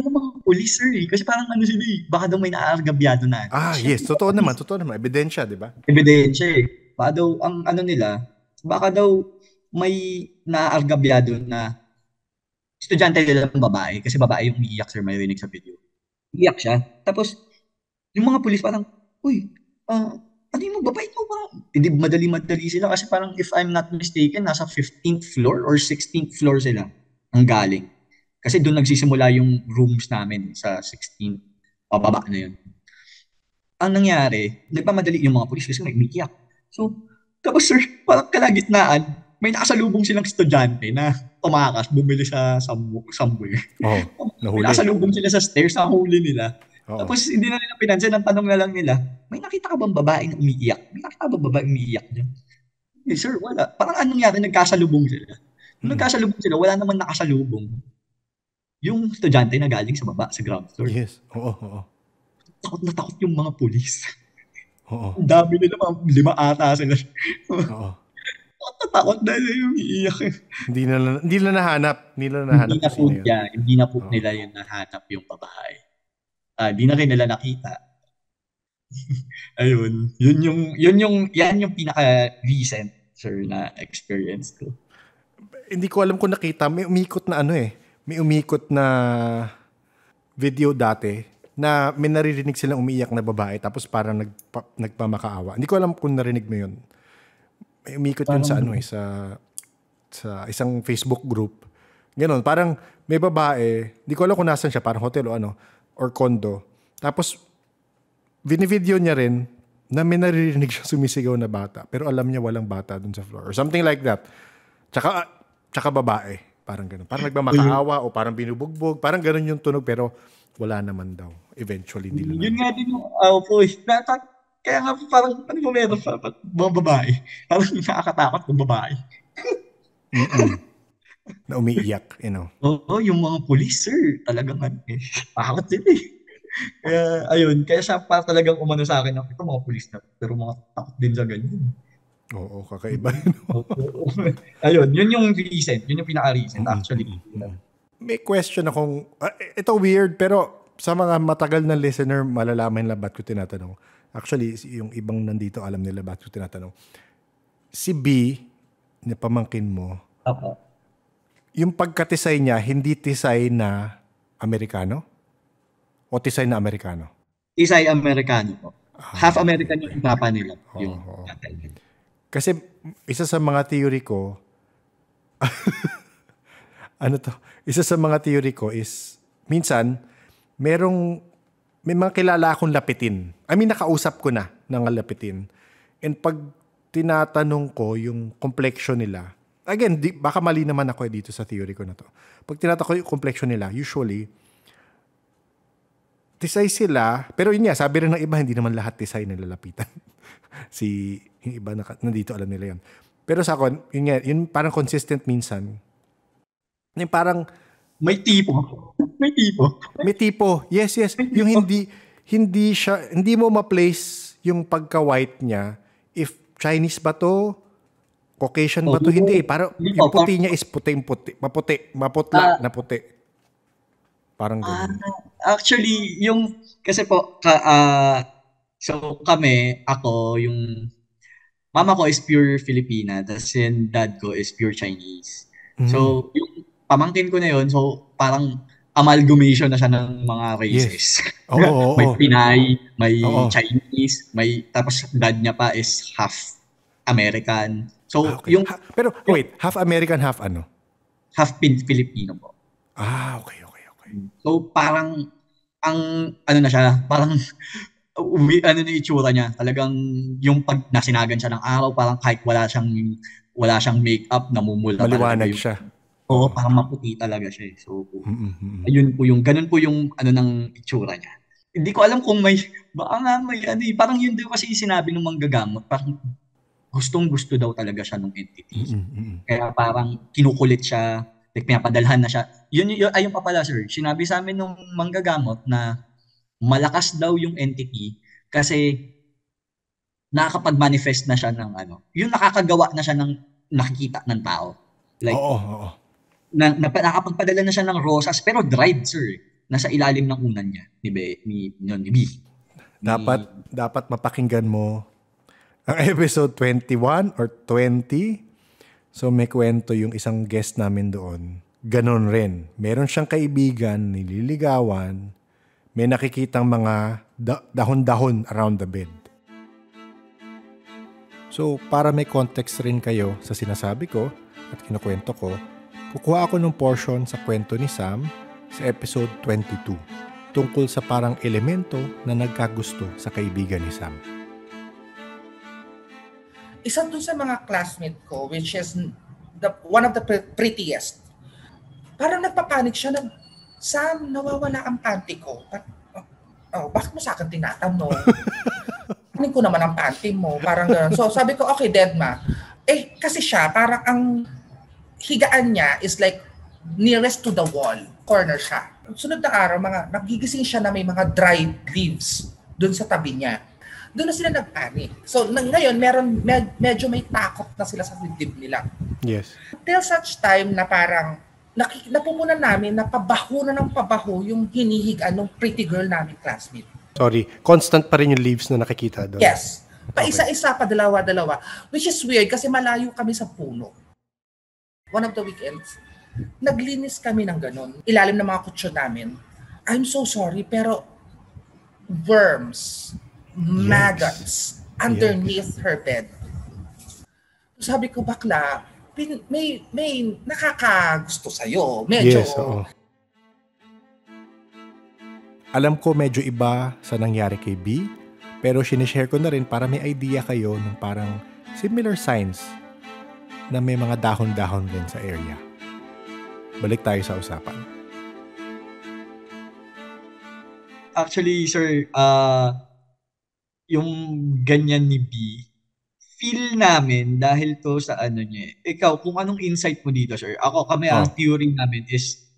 ng mga pulis, sir eh. Kasi parang sila eh, baka daw may naaargabyado na. Yes, totoo naman. Ebidensya, di ba? Ebidensya eh. Baka daw, baka daw may naaargabyado na estudyante nila ng babae. Kasi babae yung umiiyak, sir, may rinig sa video. Iiyak siya. Tapos, yung mga pulis parang, uy, mo, babae mo ba? Hindi, madali sila kasi parang if I'm not mistaken, nasa 15th floor or 16th floor sila ang galing. Kasi doon nagsisimula yung rooms namin sa 16th, pababa na yun. Ang nangyari, nagpamadali yung mga pulis kasi umiiyak. So, tapos sir, parang kalagitnaan, may nakasalubong silang estudyante na tumakas, bumili sa somewhere. Nahuli. Nakasalubong sila sa stairs, nahuli nila. Tapos hindi na nila pinansin, ang tanong na lang nila, may nakita ka bang babae na umiiyak? May nakita ka bang babae umiiyak dyan? Eh, sir, wala. Parang anong nangyari, nagkasalubong sila. Nung nagkasalubong sila, wala naman nakasalubong. Yung estudyante na galing sa baba, sa ground floor. Yes, oo. Takot na takot yung mga pulis. Oo. Ang dami nila, 5 ata sila. Oo. Takot na yung iiyak. Hindi na nahanap. Hindi na po nila yung nahanap yung babae. Di na rin nila nakita. Ayun. Yan yung pinaka-recent, sir, na experience ko. Hindi ko alam kung nakita. May umikot na May umikot na video dati na may naririnig silang umiiyak na babae tapos parang nagpamakaawa. Hindi ko alam kung narinig mo yun. May umikot yun sa sa isang Facebook group. Ganon. Parang may babae, hindi ko alam kung nasan siya, parang hotel o or condo. Tapos, binivideo niya rin na may naririnig siya sumisigaw na bata. Pero alam niya walang bata dun sa floor. Or something like that. Tsaka babae. Parang gano'n. Parang nagmamakaawa o parang binubugbog. Parang gano'n yung tunog pero wala naman daw. Eventually, hindi lang. Yun nga din yung po. Kaya nga parang, ano mo meron pa? Mga babae. Parang nakakatakot ng babae. Na umiiyak, Oo, yung mga police, sir. Talagang takot sila eh. Kaya, ayun. Kaya siya pa talagang umano sa akin. Ito mga police na. Pero mga takot din sa ganyan. Oo, kakaiba. Ayun, yun yung recent. Yun yung pinaka-recent actually. May question akong, ito weird, pero sa mga matagal na listener, malalaman nila ba't ko tinatanong. Actually, yung ibang nandito, alam nila ba't ko tinatanong. Si B, na pamangkin mo, yung pagkatisay niya, hindi tisay na Amerikano? O tisay na Amerikano? Tisay Amerikano po. Half American yung papa nila. Yung kasi isa sa mga theory ko, isa sa mga theory ko is, minsan, may mga kilala akong lapitin. I mean, nakausap ko na ng lapitin. And pag tinatanong ko yung complexion nila, again, baka mali naman ako dito sa theory ko na to. Pag tinatanong ko yung complexion nila, usually, tisay sila, pero yun nga, sabi rin ng iba, hindi naman lahat tisay nilalapitan. Yung iba nandito, alam nila yun. Pero sa akin, yun parang consistent minsan. Yung parang, may tipo. May tipo. Yes. Yung hindi mo ma-place yung pagka-white niya if Chinese ba to, Caucasian ba to, hindi. Parang yung puti niya is puti-puti. Maputla na puti. Parang ganun. Actually, kasi po, so ako, yung mama ko is pure Filipina, tapos yung dad ko is pure Chinese. So, yung pamangkin ko na yun, so parang amalgamation na siya ng mga races. Yes. Oo. May Pinay, may Chinese, tapos dad niya pa is half American. So, okay. Pero wait, half American, half ano? Half Filipino po. Okay. So, parang, na siya, parang, na itsura niya. Talagang, yung pag nasinagan siya ng araw, parang kahit wala siyang makeup, namumula. Maliwanag siya. Oo, parang maputi talaga siya. So, ganun po yung, ng itsura niya. Hindi ko alam kung parang yun daw kasi sinabi ng manggagamot, parang gustong-gusto daw talaga siya ng entity. Kaya parang kinukulit siya, pinapadalhan na siya. Ayun pa pala, sir. Sinabi sa amin nung manggagamot na malakas daw yung entity kasi nakakapag-manifest na siya ng yung nakakagawa na siya ng nakikita ng tao. Like, nakakapagpadala na siya ng rosas pero dried, sir. Nasa ilalim ng unan niya ni B. Dapat mapakinggan mo ang episode 21 or 20. So may kwento yung isang guest namin doon. Ganon rin. Meron siyang kaibigan, nililigawan, may nakikitang mga dahon-dahon around the bed. So para may context rin kayo sa sinasabi ko at kinukwento ko, kukuha ako ng portion sa kwento ni Sam sa episode 22 tungkol sa parang elemento na nagkagusto sa kaibigan ni Sam. Isa dun sa mga classmate ko, which is one of the prettiest, parang nagpapanik siya na, Sam, nawawala ang panty ko. Bakit mo sa akin tinatanong? Panin ko naman ang panty mo. Parang gano'n. So sabi ko, okay, Dedma. Kasi siya, parang ang higaan niya is like nearest to the wall. Corner siya. Sunod na araw, nagigising siya na may mga dried leaves dun sa tabi niya. Doon na sila nagpanik. So, ngayon, medyo may takot na sila sa dibdib nila. Yes. Until such time na parang napumunan namin na pabaho na ng pabaho yung hinihigaan ng pretty girl namin classmate. Sorry, constant pa rin yung leaves na nakikita doon. Yes. Paisa-isa, pa dalawa-dalawa. Which is weird kasi malayo kami sa puno. One of the weekends, naglinis kami ng ganun. Ilalim ng mga kutsyon namin. I'm so sorry, pero worms, maggots, underneath her bed. Sabi ko, bakla, may nakakagusto sa'yo. Medyo. Yes, oo. Alam ko medyo iba sa nangyari kay B, pero sinishare ko na rin para may idea kayo ng parang similar signs na may mga dahon-dahon din sa area. Balik tayo sa usapan. Actually, sir, yung ganyan ni B, feel namin dahil to sa ano niya. Ikaw, kung anong insight mo dito, sir? Ako, kami, ang theory namin is,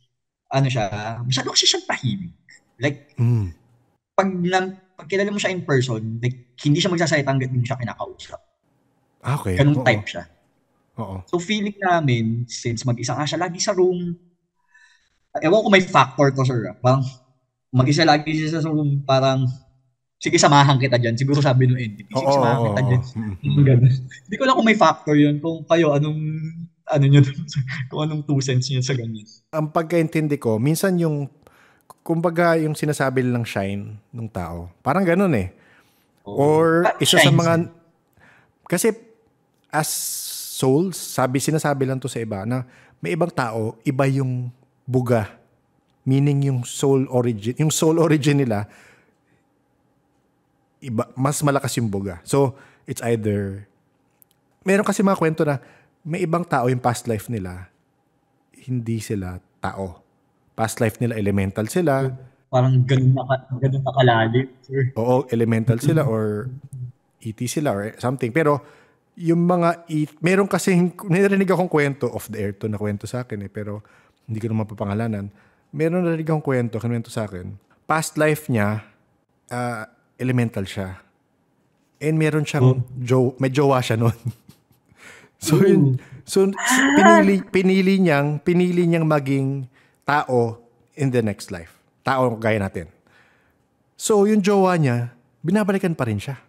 ano siya, masyado kasi siyang tahimik. Like, pag kilala mo siya in person, like, hindi siya magsasalita hanggang hindi siya kinakausap. Okay. Ganun type siya. Oo. So, feeling namin, since mag-isa nga siya lagi sa room, ewan ko may factor to, sir. Parang, mag-isa lagi siya sa room, parang, sige, samahan kita dyan. Siguro sabi nung entity, sige, samahan kita dyan. Hindi ko lang kung may factor yun. Kung kayo, ano nyo dun, kung anong 2 cents nyo sa ganyan. Ang pagkaintindi ko, minsan yung kumbaga yung sinasabi lang shine ng tao. Parang ganun eh. Or isa sa mga... Kasi as souls, sinasabi lang to sa iba na may ibang tao, iba yung buga. Meaning yung soul origin nila, iba, mas malakas yung buga. So, it's either... Meron kasi mga kwento na may ibang tao yung past life nila, hindi sila tao. Past life nila, elemental sila. Parang ganun na kalalim, sir. Oo, elemental sila or ET sila or something. Pero yung mga meron kasing, narinig akong kwento off the air to na kwento sa akin pero hindi ko naman papangalanan. Meron narinig akong kwento sa akin. Past life niya, elemental siya. And meron siyang, may jowa siya nun. So pinili niyang maging tao in the next life. Tao gaya natin. So, yung jowa niya, binabalikan pa rin siya.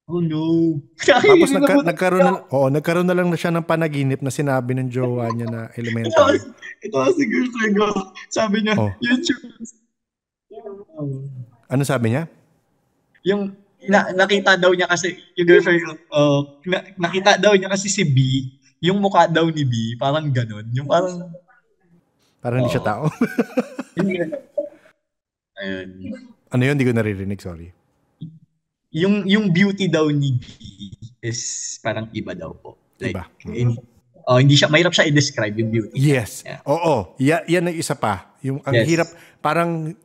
Oh no. Tapos nagkaroon na lang na siya ng panaginip na sinabi ng jowa niya na elemental. Ito si girlfriend ko. Sabi niya, YouTube. Ano sabi niya? Yung nakita daw niya kasi, yung girlfriend ko, nakita daw niya kasi si B, yung mukha daw ni B, parang ganun. Yung parang hindi siya tao. Ayun. Ano yun? Hindi ko naririnig, sorry. Yung beauty daw ni B is parang iba daw po. Like, iba. Hindi siya, mahirap siya i-describe yung beauty. Yes. Yeah. Oo. Yan ang isa pa. Yung ang hirap, parang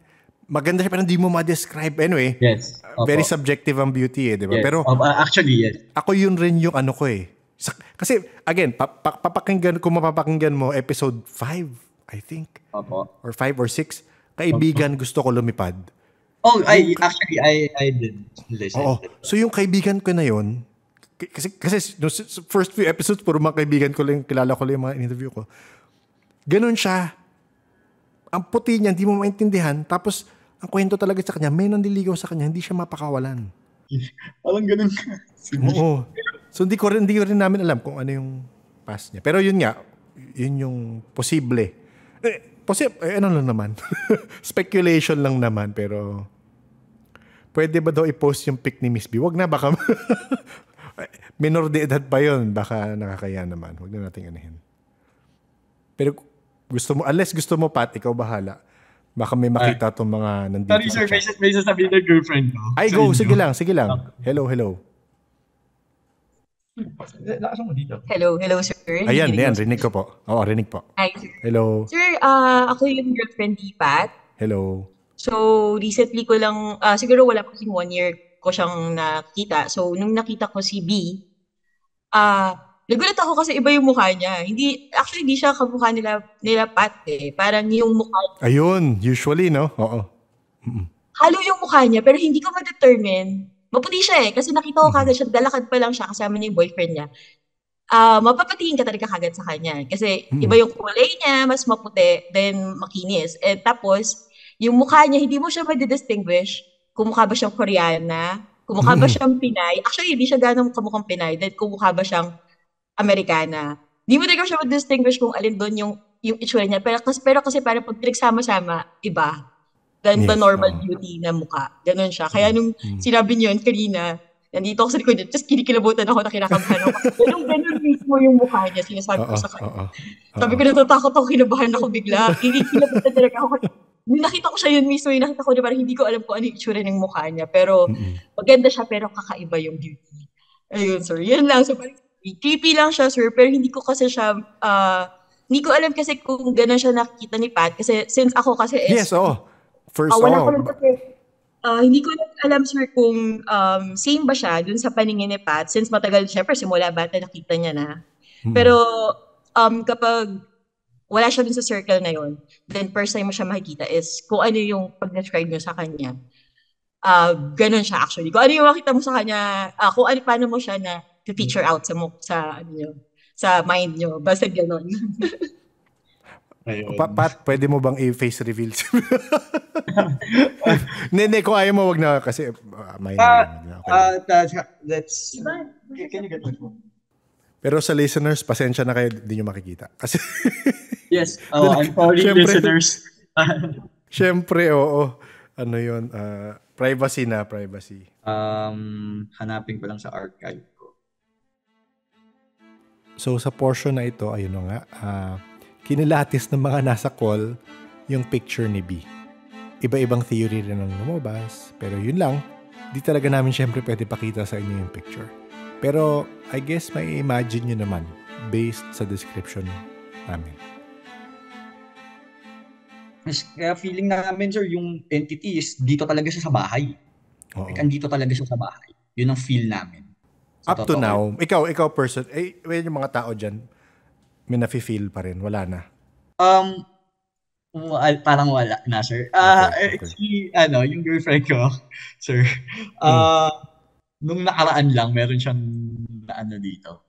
maganda siya pero hindi mo ma-describe. Anyway, yes. Very subjective ang beauty di ba? Yes. Pero actually, yes. Ako yun rin yung ano ko eh. Kasi, again, kung mapapakinggan mo, episode 5, I think. Opo. Or 5 or 6. Kaibigan, gusto ko lumipad. Oh, I did listen. Oo. So yung kaibigan ko na yun, kasi no, first few episodes, puro mga kaibigan ko lang, kilala ko lang yung mga interview ko. Ganun siya. Ang puti niya, hindi mo maintindihan. Tapos, ang kwento talaga sa kanya, may nandiligaw sa kanya, hindi siya mapakawalan. Parang ganun ka. Oo. So hindi ko rin namin alam kung ano yung past niya. Pero yun nga, yun yung posible. Ano lang naman. Speculation lang naman, pero pwede ba daw i-post yung pic ni Miss B? Wag na, baka minor de edad pa yun. Baka nakakaya naman. Wag na natin anahin. Pero unless gusto mo, Pat, ikaw bahala. Baka may makita itong mga nandito. Sorry, sir. May sasabihin ng girlfriend ko. Ay, go. Sige lang. Hello. Hello, sir. Ayan, rinig ko po. Oo, rinig po. Hi, sir. Hello. Sir, ako yung girlfriend ni Pat. Hello. So, recently ko lang, siguro wala pa kasing 1 year ko siyang nakita. So, nung nakita ko si B, nagulat ako kasi iba yung mukha niya. Hindi siya kamukha nila Pat eh. Parang yung mukha. Ayun, usually, no? Oo. Halo yung mukha niya, pero hindi ko ma-determine. Maputi siya eh, kasi nakita ko kagad siya, dalakad pa lang siya kasama niya yung boyfriend niya. Mapapatingin ka talaga kagad sa kanya. Kasi iba yung kulay niya, mas maputi, then makinis. And tapos, yung mukha niya, hindi mo siya ma-distinguish kumukha ba siyang Koreana, kumukha ba siyang Pinay. Actually, hindi siya ganun kamukhang Pinay. Then kumukha ba siyang Amerikana. Di mo talaga siya ma-distinguish kung alin doon yung itsura niya. Pero kasi parang pag pinagsama-sama, iba than the Yes, normal oo. beauty na mukha. Ganon siya. Kaya nung sinabi niyo yun kanina, nandito ako sa likod niya, just kinikilabutan ako na kinakabahan ako. Ganon mismo yung mukha niya, sinasabi ko Oo, sa kanya. oo. Sabi ko, natatakot ako, kinabahan ako bigla. Kinikilabutan talaga ako. Nung nakita ko siya yun mismo, yung nakita ko na parang hindi ko alam kung ano yung itsura ng mukha niya. Pero maganda siya, pero kakaiba yung beauty. Ayun, sir. Yun lang. So, parang creepy lang siya, sir. Pero hindi ko kasi siya, hindi ko alam kasi kung gano'n siya nakikita ni Pat. Kasi since ako kasi Yes, oo. First, wala ko oo. lang kasi, hindi ko lang alam, sir, kung same ba siya dun sa paningin ni Pat. Since matagal, syempre, simula bata nakita niya na. Pero kapag wala siya dun sa circle na yun, then first time mo siya makikita is kung ano yung pag-describe niyo sa kanya. Ganun siya actually. Kung ano yung makita mo sa kanya, kung ano, paano mo siya na picture out sa ano nyo, sa mind nyo. Basta ganun. Ayun. Pat, pwede mo bang i-face reveal? Hindi, kung ayaw mo, wag na kasi minor. That's... Can you get my phone? Pero sa listeners, pasensya na kayo, hindi nyo makikita. Kasi Yes. I'm sorry, Siyempre. listeners. syempre, oo. Ano yun? Privacy na, privacy. Hanapin ko lang sa archive ko. So sa portion na ito, ayun na nga, kinilatis ng mga nasa call yung picture ni B. Iba-ibang theory rin ang lumabas, pero yun lang, di talaga namin syempre pwede pakita sa inyo yung picture. Pero I guess may imagine nyo naman based sa description namin. Kaya feeling namin, sir, yung entity is dito talaga siya sa bahay. Oo. Like, andito talaga siya sa bahay. Yun ang feel namin. Sa Up to totoo. now, ikaw person, yung mga tao dyan, may nafe-feel pa rin, wala na. Parang wala na, sir. Okay. Yung girlfriend ko, sir, nung nakaraan lang, meron siyang dito.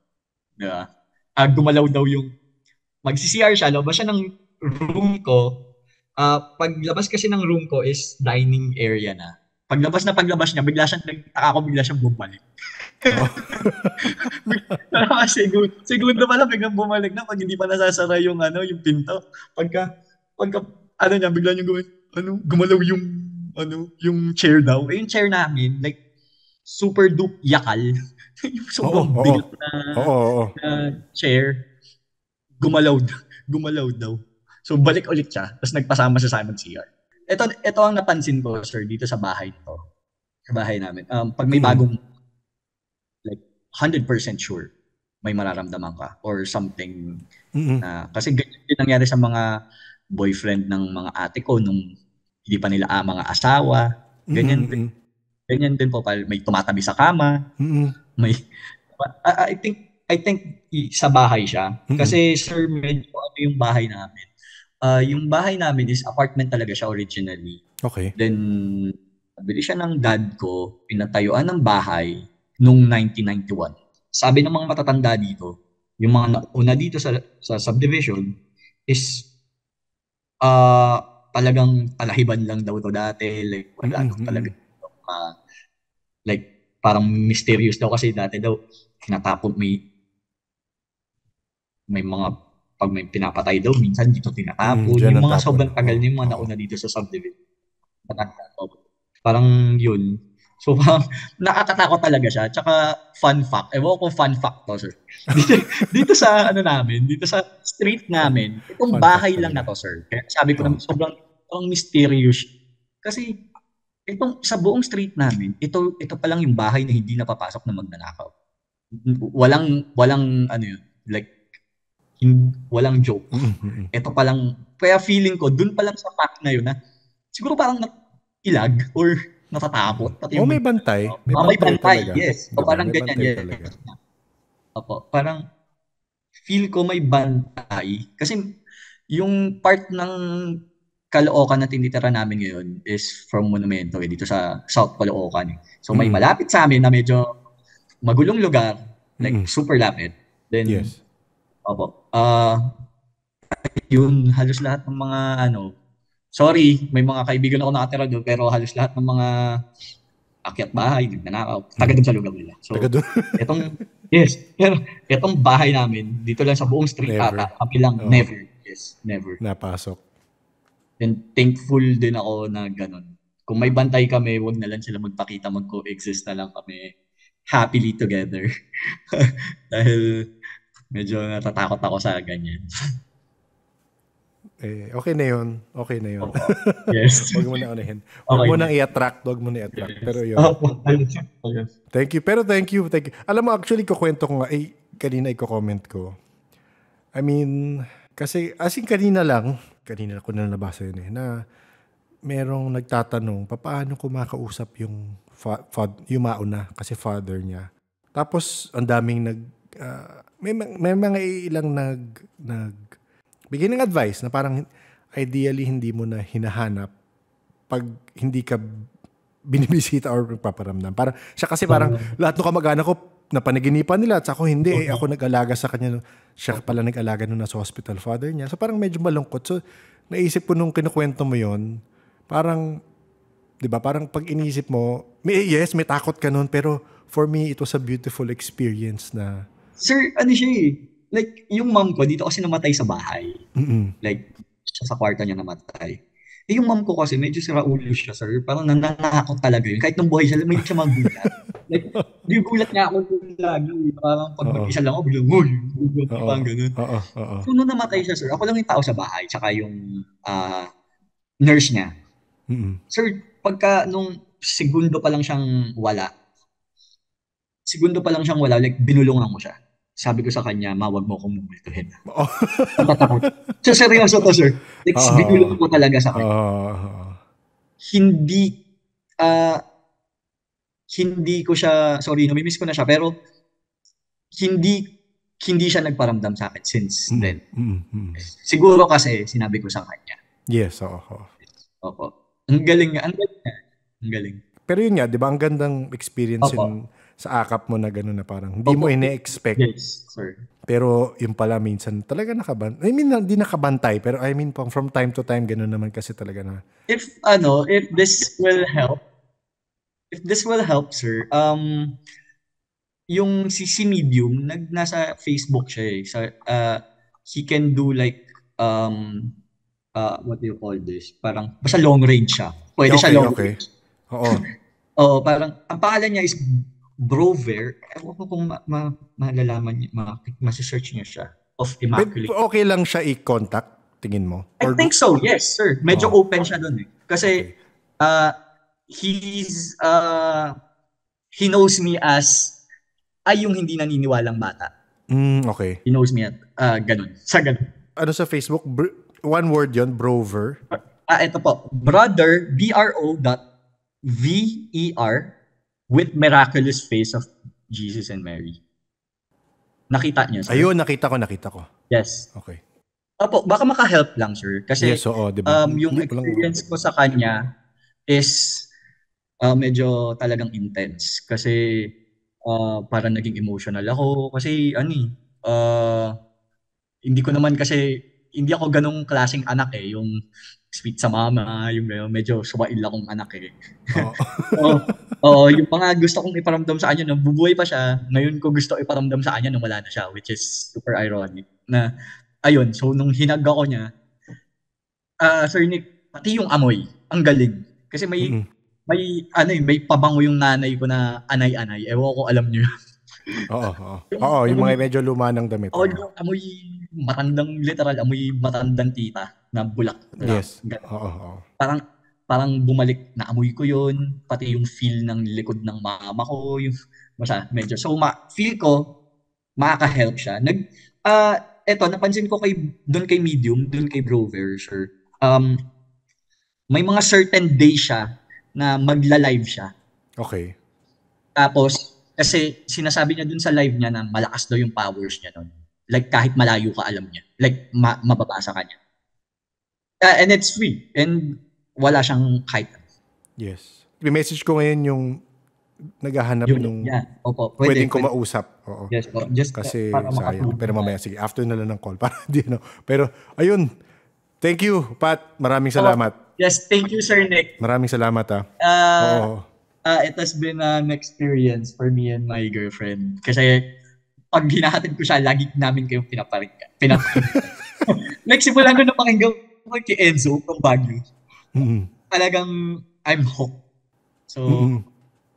Diba? Gumalaw daw yung, mag-CCR siya, labas siya ng room ko. Paglabas kasi ng room ko is dining area na. Paglabas niya, bigla siyang bumalik. Segundo pala biglang bumalik na pag hindi pa nasasara yung pinto. Pagka niya bigla niyang gumalaw yung chair daw. Yung chair namin like super dupe yakal. Yung sobrang bigat na chair. Gumalaw daw. So balik ulit siya, tapos nagpasama siya sa amin CR. Ito ang napansin ko, sir, dito sa bahay to. Sa bahay namin. Pag may bagong like 100% sure may mararamdaman ka or something na kasi ganyan din nangyari sa mga boyfriend ng mga ate ko nung hindi pa nila mga asawa. Ganyan din po may tumatabi sa kama. May I think sa bahay siya. Kasi sir, medyo yung bahay namin. Yung bahay namin is apartment talaga siya originally. Okay. Then, nabili siya ng dad ko, pinatayuan ng bahay noong 1991. Sabi ng mga matatanda dito, yung mga nauna dito sa subdivision is talagang palahiban lang daw to dati. Like, wala talaga. Like, parang mysterious daw kasi dati daw, tinatapon may mga pag may pinapatay daw, minsan dito tinatapon. Yung mga sobrang tagal yung mga nauna dito sa subdivision. Parang yun. So, parang nakakatakot talaga siya. Tsaka, fun fact. Ewan ko fun fact to, sir. Dito sa, dito sa street namin, itong bahay lang na to, sir. Kaya sabi ko naman, sobrang mysterious. Kasi, itong sa buong street namin, ito pa lang yung bahay na hindi napapasok na magnanakaw. Walang walang joke. Ito pa lang, kaya feeling ko, dun pa lang sa fact na yun, siguro parang ilag or natatakot. May bantay. May bantay, talaga. yes. O parang ganyan, yes. Opo, parang feel ko may bantay. Kasi yung part ng Caloocan na tinitira namin ngayon is from Monumento, dito sa South Caloocan. So may malapit sa amin na medyo magulong lugar, like super lapit. Then, yes. Opo. Yun, halos lahat ng mga sorry, may mga kaibigan ako nakatira doon, pero halos lahat ng mga akyat bahay, nagnanakaw, taga doon sa lugar nila. So, Taga doon. pero itong bahay namin, dito lang sa buong street Never. ata, kami lang, Oo. never. Yes, never. Napasok. And thankful din ako na ganun. Kung may bantay kami, wag na lang sila magpakita, mag-coexist na lang kami happily together. Dahil medyo natatakot ako sa ganyan. Okay na yun. Okay na yun. Yes. Huwag mo na unahin. Huwag Okay mo na. nang i-attract. Huwag mo na i-attract. Pero yun. Ayun. Thank you. Pero thank you. Alam mo, actually, kukwento ko nga, kanina i-comment ko. I mean, kasi, as in kanina ko na nabasa yun na merong nagtatanong, paano ko makausap yung yung mauna, kasi father niya. Tapos, ang daming may mga ilang bigay ng advice na parang ideally hindi mo na hinahanap pag hindi ka binibisita or paparamdam. Parang, siya kasi parang lahat ng kamag-anak ko napanaginipan nila at ako hindi. Ako nag-alaga sa kanya. Siya pala nag-alaga nung nasa hospital father niya. So parang medyo malungkot. So naisip ko nung kinukwento mo yon, parang, di ba, parang pag inisip mo, may takot ka nun, pero for me, it was a beautiful experience na. Sir, ano siya eh. Like, yung mom ko, dito kasi namatay sa bahay. Mm-mm. Like, siya sa kwarto niya namatay. Yung mom ko kasi, medyo siraulo siya, sir. Parang nananakot talaga yun. Kahit nung buhay siya, may siya magulat. Like, gulat niya ako lagi. Parang pag mag-isa lang ako, biglang, parang ganun. So, nung namatay siya, sir, ako lang yung tao sa bahay, tsaka yung nurse niya. Mm-mm. Sir, pagka nung segundo pa lang siyang wala, like, binulungan ko siya. Sabi ko sa kanya, wag mo akong mumultuhin. Natatakot. So, seryoso to, sir. Like, binulungan ko talaga sa kanya. Hindi ko siya, sorry, namimiss ko na siya, pero hindi siya nagparamdam sa akin since then. Siguro kasi, sinabi ko sa kanya. Yes, oo. Opo. Ang galing nga. Ang galing. Pero yun nga, di ba, ang gandang experience yun sa akap mo na gano'n na parang hindi mo ine-expect. Yes, sir. Pero yung pala minsan talaga nakabantay. I mean, hindi nakabantay, pero I mean, from time to time, gano'n naman kasi talaga na. If this will help, sir, yung si Medium, nasa Facebook siya eh. He can do like, what do you call this? Parang, basta long range siya. Pwede siya long range. Oo. Oo, parang, ang pangalan niya is Brover. Ewan ko kung malalaman niya, masisearch niya siya. Of Immaculate. Okay lang siya i-contact, tingin mo? I think so, yes, sir. Medyo open siya doon eh. Kasi, he knows me as, yung hindi naniniwalang bata. Okay. He knows me at, ganun. Sa ganun. Ano sa Facebook? One word yon, Brover. Ito po. Brother, BRO.VER with miraculous face of Jesus and Mary. Nakita niyo, sir? Ayun, nakita ko. Yes. Okay. Opo, baka maka-help lang, sir. Kasi yes, diba? yung experience ko sa kanya is medyo talagang intense. Kasi parang naging emotional ako. Kasi hindi ko naman kasi, hindi ako ganong klaseng anak eh. Yung sweet sa mama, yung medyo suwail akong anak eh. Yung mga gusto kong iparamdam sa kanya nung bubuhay pa siya, ngayon ko gusto iparamdam sa kanya nung wala na siya, which is super ironic. Na, ayun, so nung hinag ako niya, Sir Nick, pati yung amoy, ang galing. Kasi may pabango yung nanay ko na anay-anay. Ewan ko, alam niyo. Oo, yung mga medyo luma ng damit. Yung amoy amoy matandang tita na bulak. Yes. Parang bumalik na amoy ko yun, pati yung feel ng likod ng mama ko, yung medyo. So feel ko makaka-help siya. Eto napansin ko doon kay Medium, doon kay Brover, sir. May mga certain day siya na magla-live siya. Okay. Tapos kasi sinasabi niya dun sa live niya na malakas daw yung powers niya nun. Like kahit malayo ka alam niya. Like mababasa ka niya. And it's free. And wala siyang height. Yes. I-message ko ngayon yung naghahanap nung pwedeng kumausap. Oo. Yes, just kasi sayang. Pero mamaya, sige, after na lang ng call. Para di, no? Pero, ayun, Thank you, Pat. Maraming salamat. Yes, thank you, Sir Nick. Maraming salamat, Oo. It has been an experience for me and my girlfriend. Kasi pag hinahatid ko siya, lagi namin kayong pinapakinggan. Nagsimulan ko na pakinggan ko kay Enzo from Baguio. Talagang I'm hooked. So,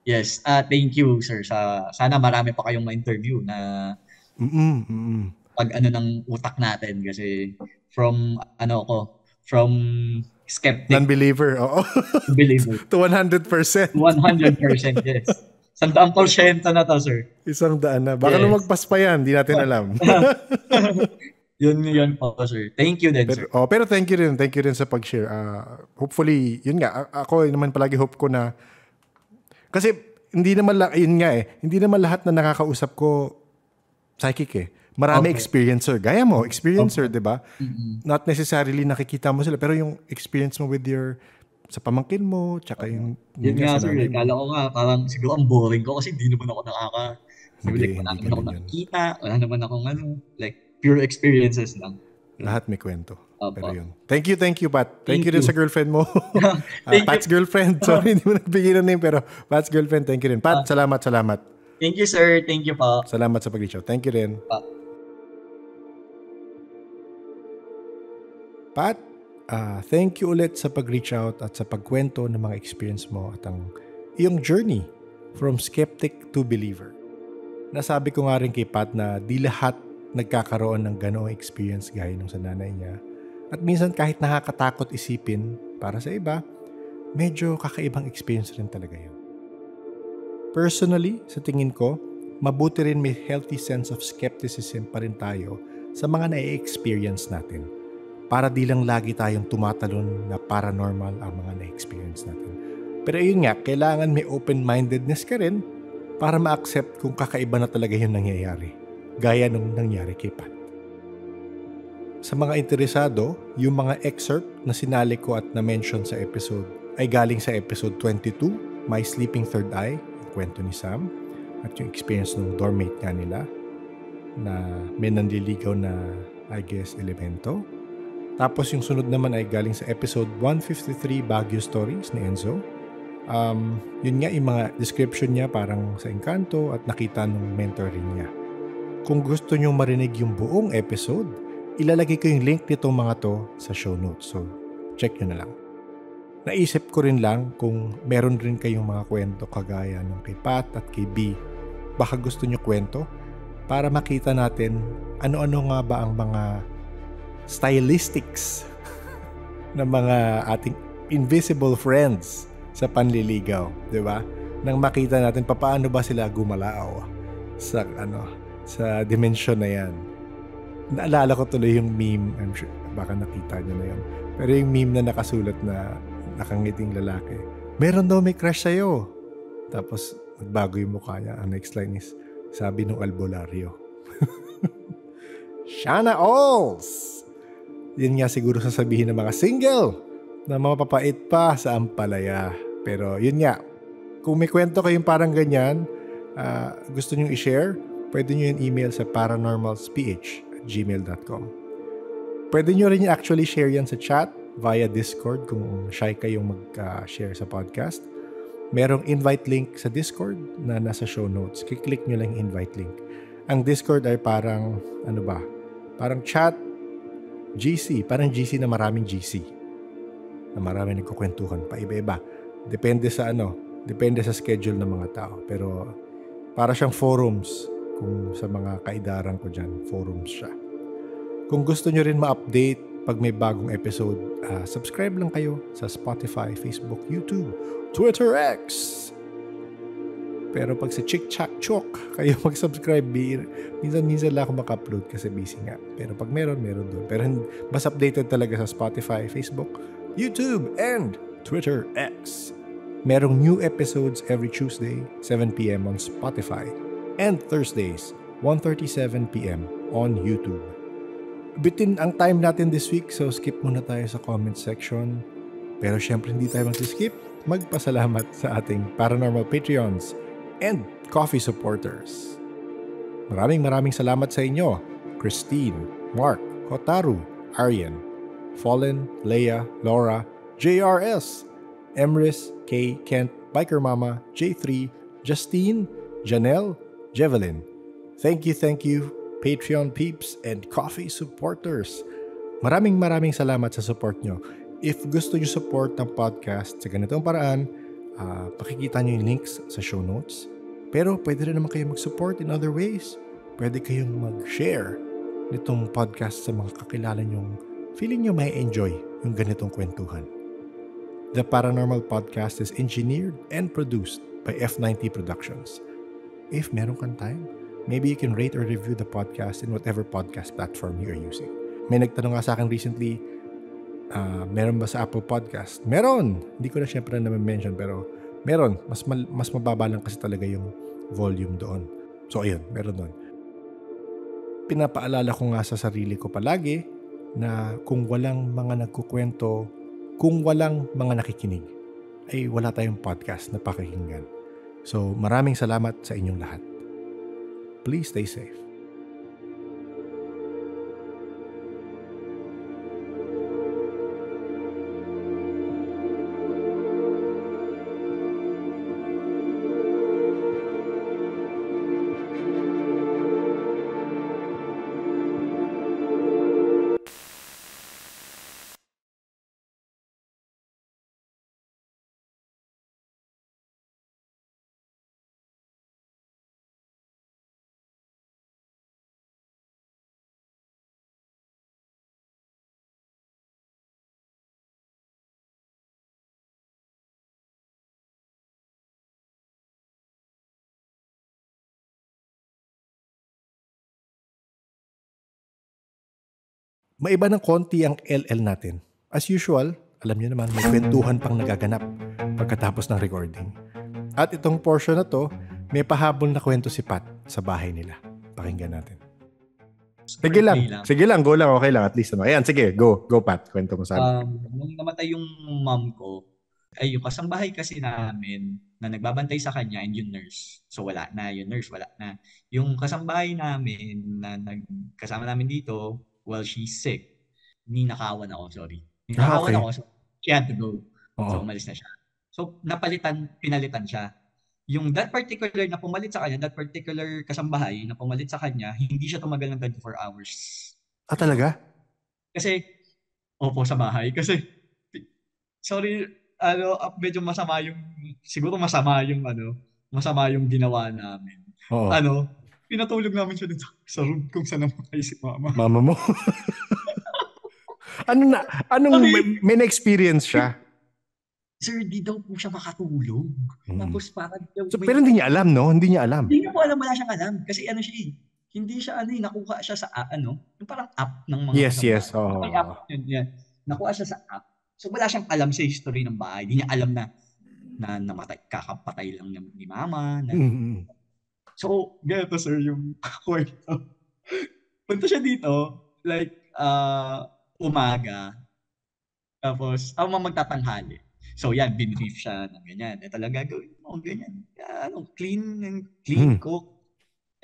yes, thank you, sir. Sana marami pa kayong ma-interview na pag ng utak natin. Kasi from skeptic. Non-believer, oo. Believer. To 100%. 100%, yes. 100% na to, sir. 100 na. Baka lumagpas pa yan, di natin alam. Yun po, sir. Thank you din, sir. Pero thank you rin sa pag-share. Hopefully, yun nga, ako naman palagi hope ko na, kasi hindi naman lahat na nakakausap ko psychic Marami experiencer. Gaya mo, experiencer, di ba? Not necessarily nakikita mo sila, pero yung experience mo with sa pamangkin mo, tsaka yung... Yun nga, sir. Kala ko nga, parang siguro ang boring ko kasi hindi naman ako wala naman ako nakikita, wala naman akong like, pure experiences lang. Lahat may kwento. Pero yun. Thank you, Pat. Thank you din sa girlfriend mo. Pat's girlfriend. Sorry, hindi mo nagbigay ng name, pero Pat's girlfriend, thank you rin. Pat, salamat. Thank you, sir. Thank you po. Salamat sa pag-reach out. Thank you rin. Pat, thank you ulit sa pag-reach out at sa pagkwento ng mga experience mo at ang iyong journey from skeptic to believer. Nasabi ko nga rin kay Pat na di lahat nagkakaroon ng ganoong experience gaya nung sa nanay niya. At minsan kahit nakakatakot isipin para sa iba, medyo kakaibang experience rin talaga yun. Personally, sa tingin ko, mabuti rin may healthy sense of skepticism pa rin tayo sa mga na-experience natin. Para di lang lagi tayong tumatalon na paranormal ang mga na-experience natin. Pero yun nga, kailangan may open-mindedness ka rin para ma-accept kung kakaiba na talaga yung nangyayari. Gaya nung nangyari kay Pat. Sa mga interesado, yung mga excerpt na sinali ko at na-mention sa episode ay galing sa episode 22, My Sleeping Third Eye, yung kwento ni Sam, at yung experience ng doormate nga nila na may nanliligaw na, I guess, elemento. Tapos yung sunod naman ay galing sa episode 153, Baguio Stories ni Enzo. Yun nga, yung mga description niya parang sa Encanto at nakita nung mentor rin niya. Kung gusto nyo marinig yung buong episode, ilalagay ko yung link nitong mga to sa show notes. So, check nyo na lang. Naisip ko rin lang kung meron rin kayong mga kwento kagaya nung kay Pat at kay B. Baka gusto nyo kwento para makita natin ano-ano nga ba ang mga stylistics ng mga ating invisible friends sa panliligaw, 'di ba? Nang makita natin paano ba sila gumalaw sa dimension na 'yan. Naalala ko tuloy yung meme, I'm sure baka nakita niyo na 'yan. Pero yung meme na nakasulat na nakangiting lalaki, meron daw may crush sa'yo. Tapos nagbago yung mukha niya. Ang next line is, sabi nung albularyo, Shana Alls! Yun nga siguro sasabihin ng mga single na mapapait pa sa ampalaya. Pero yun nga, kung may kwento kayong parang ganyan, gusto nyo i-share, pwede nyo yung email sa paranormalsph@gmail.com. Pwede nyo rin actually share yan sa chat via Discord kung shy kayong mag-share sa podcast. Merong invite link sa Discord na nasa show notes. Kiklik nyo lang yung invite link. Ang Discord ay parang, parang chat, GC, parang GC na maraming GC. Na maraming nagkukwentuhan pa iba-iba. Depende sa schedule ng mga tao. Pero para siyang forums, kung sa mga kaidaran ko dyan, forums siya. Kung gusto nyo rin ma-update pag may bagong episode, subscribe lang kayo sa Spotify, Facebook, YouTube, Twitter X. Pero pag sa Chick-Chack-Chok, kayo mag-subscribe. Minsan lang ako maka-upload kasi busy nga. Pero pag meron doon. Pero mas updated talaga sa Spotify, Facebook, YouTube, and Twitter X. Merong new episodes every Tuesday, 7 p.m. on Spotify. And Thursdays, 1:37 p.m. on YouTube. Bitin ang time natin this week, so skip muna tayo sa comment section. Pero syempre hindi tayo mag-skip. Magpasalamat sa ating Paranormal Patreons and coffee supporters. Maraming salamat sa inyo, Christine, Mark, Hotaru, Aryan, Fallen, Leia, Laura, JRS, Emrys, Kay, Kent, Biker Mama, J3, Justine, Janelle, Jevelyn. Thank you, Patreon peeps and coffee supporters. Maraming salamat sa support nyo. If gusto nyo support ng podcast sa ganitong paraan, pakikita nyo yung links sa show notes. Pero pwede rin naman kayo mag-support in other ways. Pwede kayong mag-share nitong podcast sa mga kakilala nyong feeling nyo may enjoy yung ganitong kwentuhan. The Paranormal Podcast is engineered and produced by F90 Productions. If meron kang time, maybe you can rate or review the podcast in whatever podcast platform you are using. May nagtanong nga sa akin recently, meron ba sa Apple Podcast? Meron! Hindi ko na syempre na-mention pero meron. Mas mababa lang kasi talaga yung volume doon. So ayun, meron doon. Pinapaalala ko nga sa sarili ko palagi na kung walang mga nagkukwento, kung walang mga nakikinig, ay wala tayong podcast na pakikinggan. So maraming salamat sa inyong lahat. Please stay safe. Maiba ng konti ang LL natin. As usual, alam niyo naman may kwentuhan pang nagaganap pagkatapos ng recording. At itong portion na to, may pahabol na kwento si Pat sa bahay nila. Pakinggan natin. Sige lang, go lang, okay lang, at least ano. Ayan, sige, go Pat, kwento mo sa amin. Nung namatay yung mom ko, ay yung kasambahay kasi namin na nagbabantay sa kanya and yung nurse. So wala na, yung nurse wala na. Yung kasambahay namin na nagkasama namin dito, while she's sick, ninakawan ako, sorry. Ninakawan ako, so she had to go. So umalis na siya. So pinalitan siya. Yung that particular na pumalit sa kanya, that particular kasambahay na pumalit sa kanya, hindi siya tumagal ng 24 hours. Ah, talaga? Kasi, sa bahay. Kasi, sorry, medyo siguro masama yung ginawa namin. Oo. Pinatulog namin siya dito sa room kung saan namatay si mama. Mama mo? May na-experience siya? Sir, di daw po siya makatulog. Tapos parang... pero hindi niya alam, no? Hindi niya alam. Hindi niya po alam, wala siyang alam. Kasi hindi siya nakuha siya sa yung parang app ng mga... Yes. May app yun. Nakuha siya sa app. So wala siyang alam sa history ng bahay. Hindi niya alam na namatay, kakapatay lang ni mama. So, ganito sir, yung kwento. Punta siya dito, like, umaga. Tapos, magtatanghali. So, yan, binrief siya ng ganyan. Ito lang gagawin mo, ganyan. Clean cook.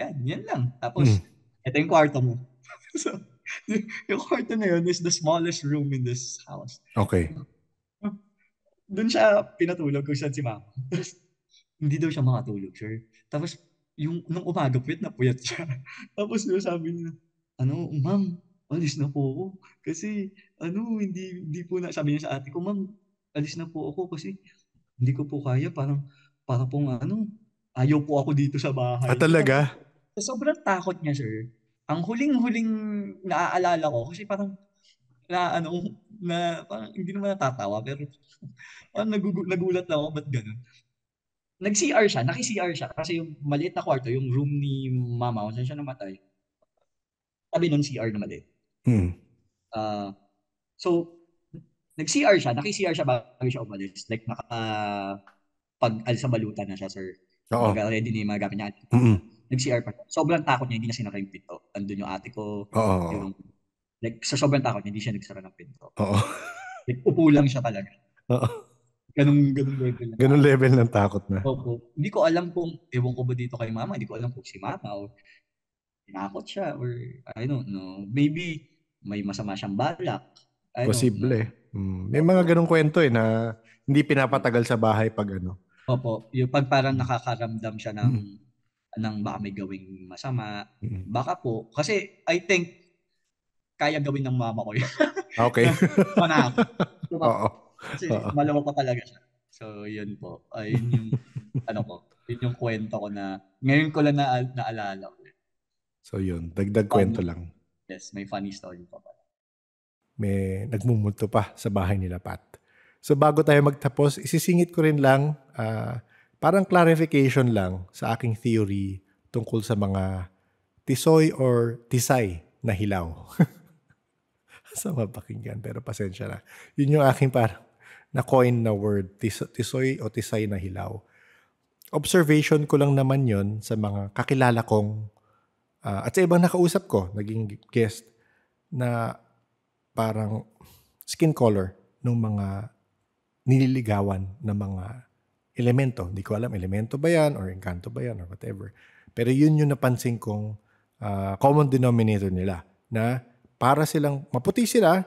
Yan lang. Tapos, ito yung kwarto mo. So, yung kwarto na yun is the smallest room in this house. Okay. Doon siya pinatulog kung saan si mama. Tapos, hindi daw siya makatulog, sir. Tapos, nung umaga, puyat siya. Tapos, sabi niya, ma'am, alis na po ako. Kasi, hindi po na, sabi niya sa ate ko, ma'am, alis na po ako kasi hindi ko po kaya. Parang pong, ayaw po ako dito sa bahay. Ah, talaga? Sobrang takot niya, sir. Ang huling naaalala ko, kasi parang, parang hindi naman natatawa, pero parang nagulat lang ako, ba't ganun? Nag-CR siya, naki-CR siya kasi yung maliit na kwarto, yung room ni mama, kung saan siya namatay, tabi nun CR na maliit. So, nag-CR siya, naki-CR siya bago siya umalis. Like, pag-alis sa balutan na siya, sir. Mag-ready na yung mga gamit niya. Nag-CR pa siya. Sobrang takot niya, hindi na sinara yung pinto. Andun yung ate ko. Sa sobrang takot niya, hindi siya nagsara ng pinto. Like, upo lang siya talaga. Ganun level. Ganun level ng takot na. Opo. Hindi ko alam ewan ko ba dito kay mama, hindi ko alam kung si mama o tinakot siya or I don't know. Maybe may masama siyang balak Ano, Posible. May mga ganong kwento na hindi pinapatagal sa bahay pag ano. opo, yung pag parang Mm. nakakaramdam siya Mm. ng baka may gawing masama, Mm. baka po, kasi I think kaya gawin ng mama ko yun. Okay. Mana ako. Diba? Oo. Kasi Oo. maloko pa talaga siya. So, yun po. Yun yung, ano ko, yun yung kwento ko na, ngayon ko lang naalala ulit. So yun, dagdag Funny. kwento lang. Yes, may funny story pa pala. May nagmumulto pa sa bahay nila, Pat. So bago tayo magtapos, isisingit ko rin lang, parang clarification lang sa aking theory tungkol sa mga tisoy or tisay na hilaw. Sa mapakinggan, pero pasensya na. Yun yung aking parang na-coin na word, tisoy o tisay na hilaw. Observation ko lang naman yon sa mga kakilala kong at sa ibang nakausap ko, naging guest, na parang skin color ng mga nililigawan na mga elemento. Hindi ko alam, elemento ba yan or engkanto ba yan or whatever. Pero yun yung napansin kong common denominator nila na para silang, maputi sila,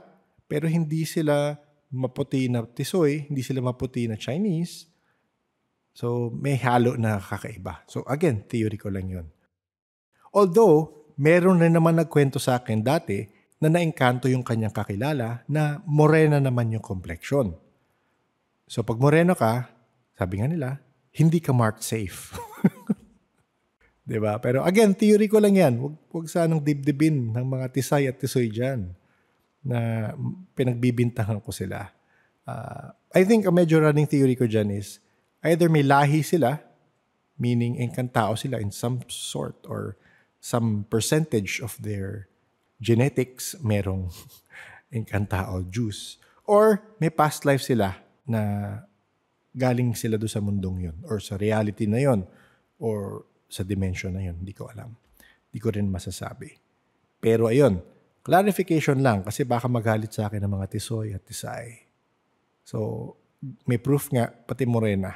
pero hindi sila maputi na tisoy, hindi sila maputi na Chinese. So, may halo na kakaiba. So, again, theory ko lang yun. Although, meron na naman nagkwento sa akin dati na naengkanto yung kanyang kakilala na morena naman yung complexion. So, pag moreno ka, sabi nga nila, hindi ka marked safe. Diba? Pero again, theory ko lang yan. Huwag sanang dibdibin ng mga tisay at tisoy dyan na pinagbibintangan ko sila. I think a medyo running theory ko dyan is either may lahi sila, meaning engkantao sila in some sort or some percentage of their genetics merong engkantao juice. Or may past life sila na galing sila doon sa mundong yun or sa reality na yun or sa dimension na yun. Hindi ko alam. Hindi ko rin masasabi. Pero ayun, clarification lang kasi baka magalit sa akin ng mga tisoy at tisay. So, may proof nga, pati morena,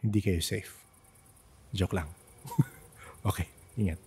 hindi kayo safe. Joke lang. Okay, ingat.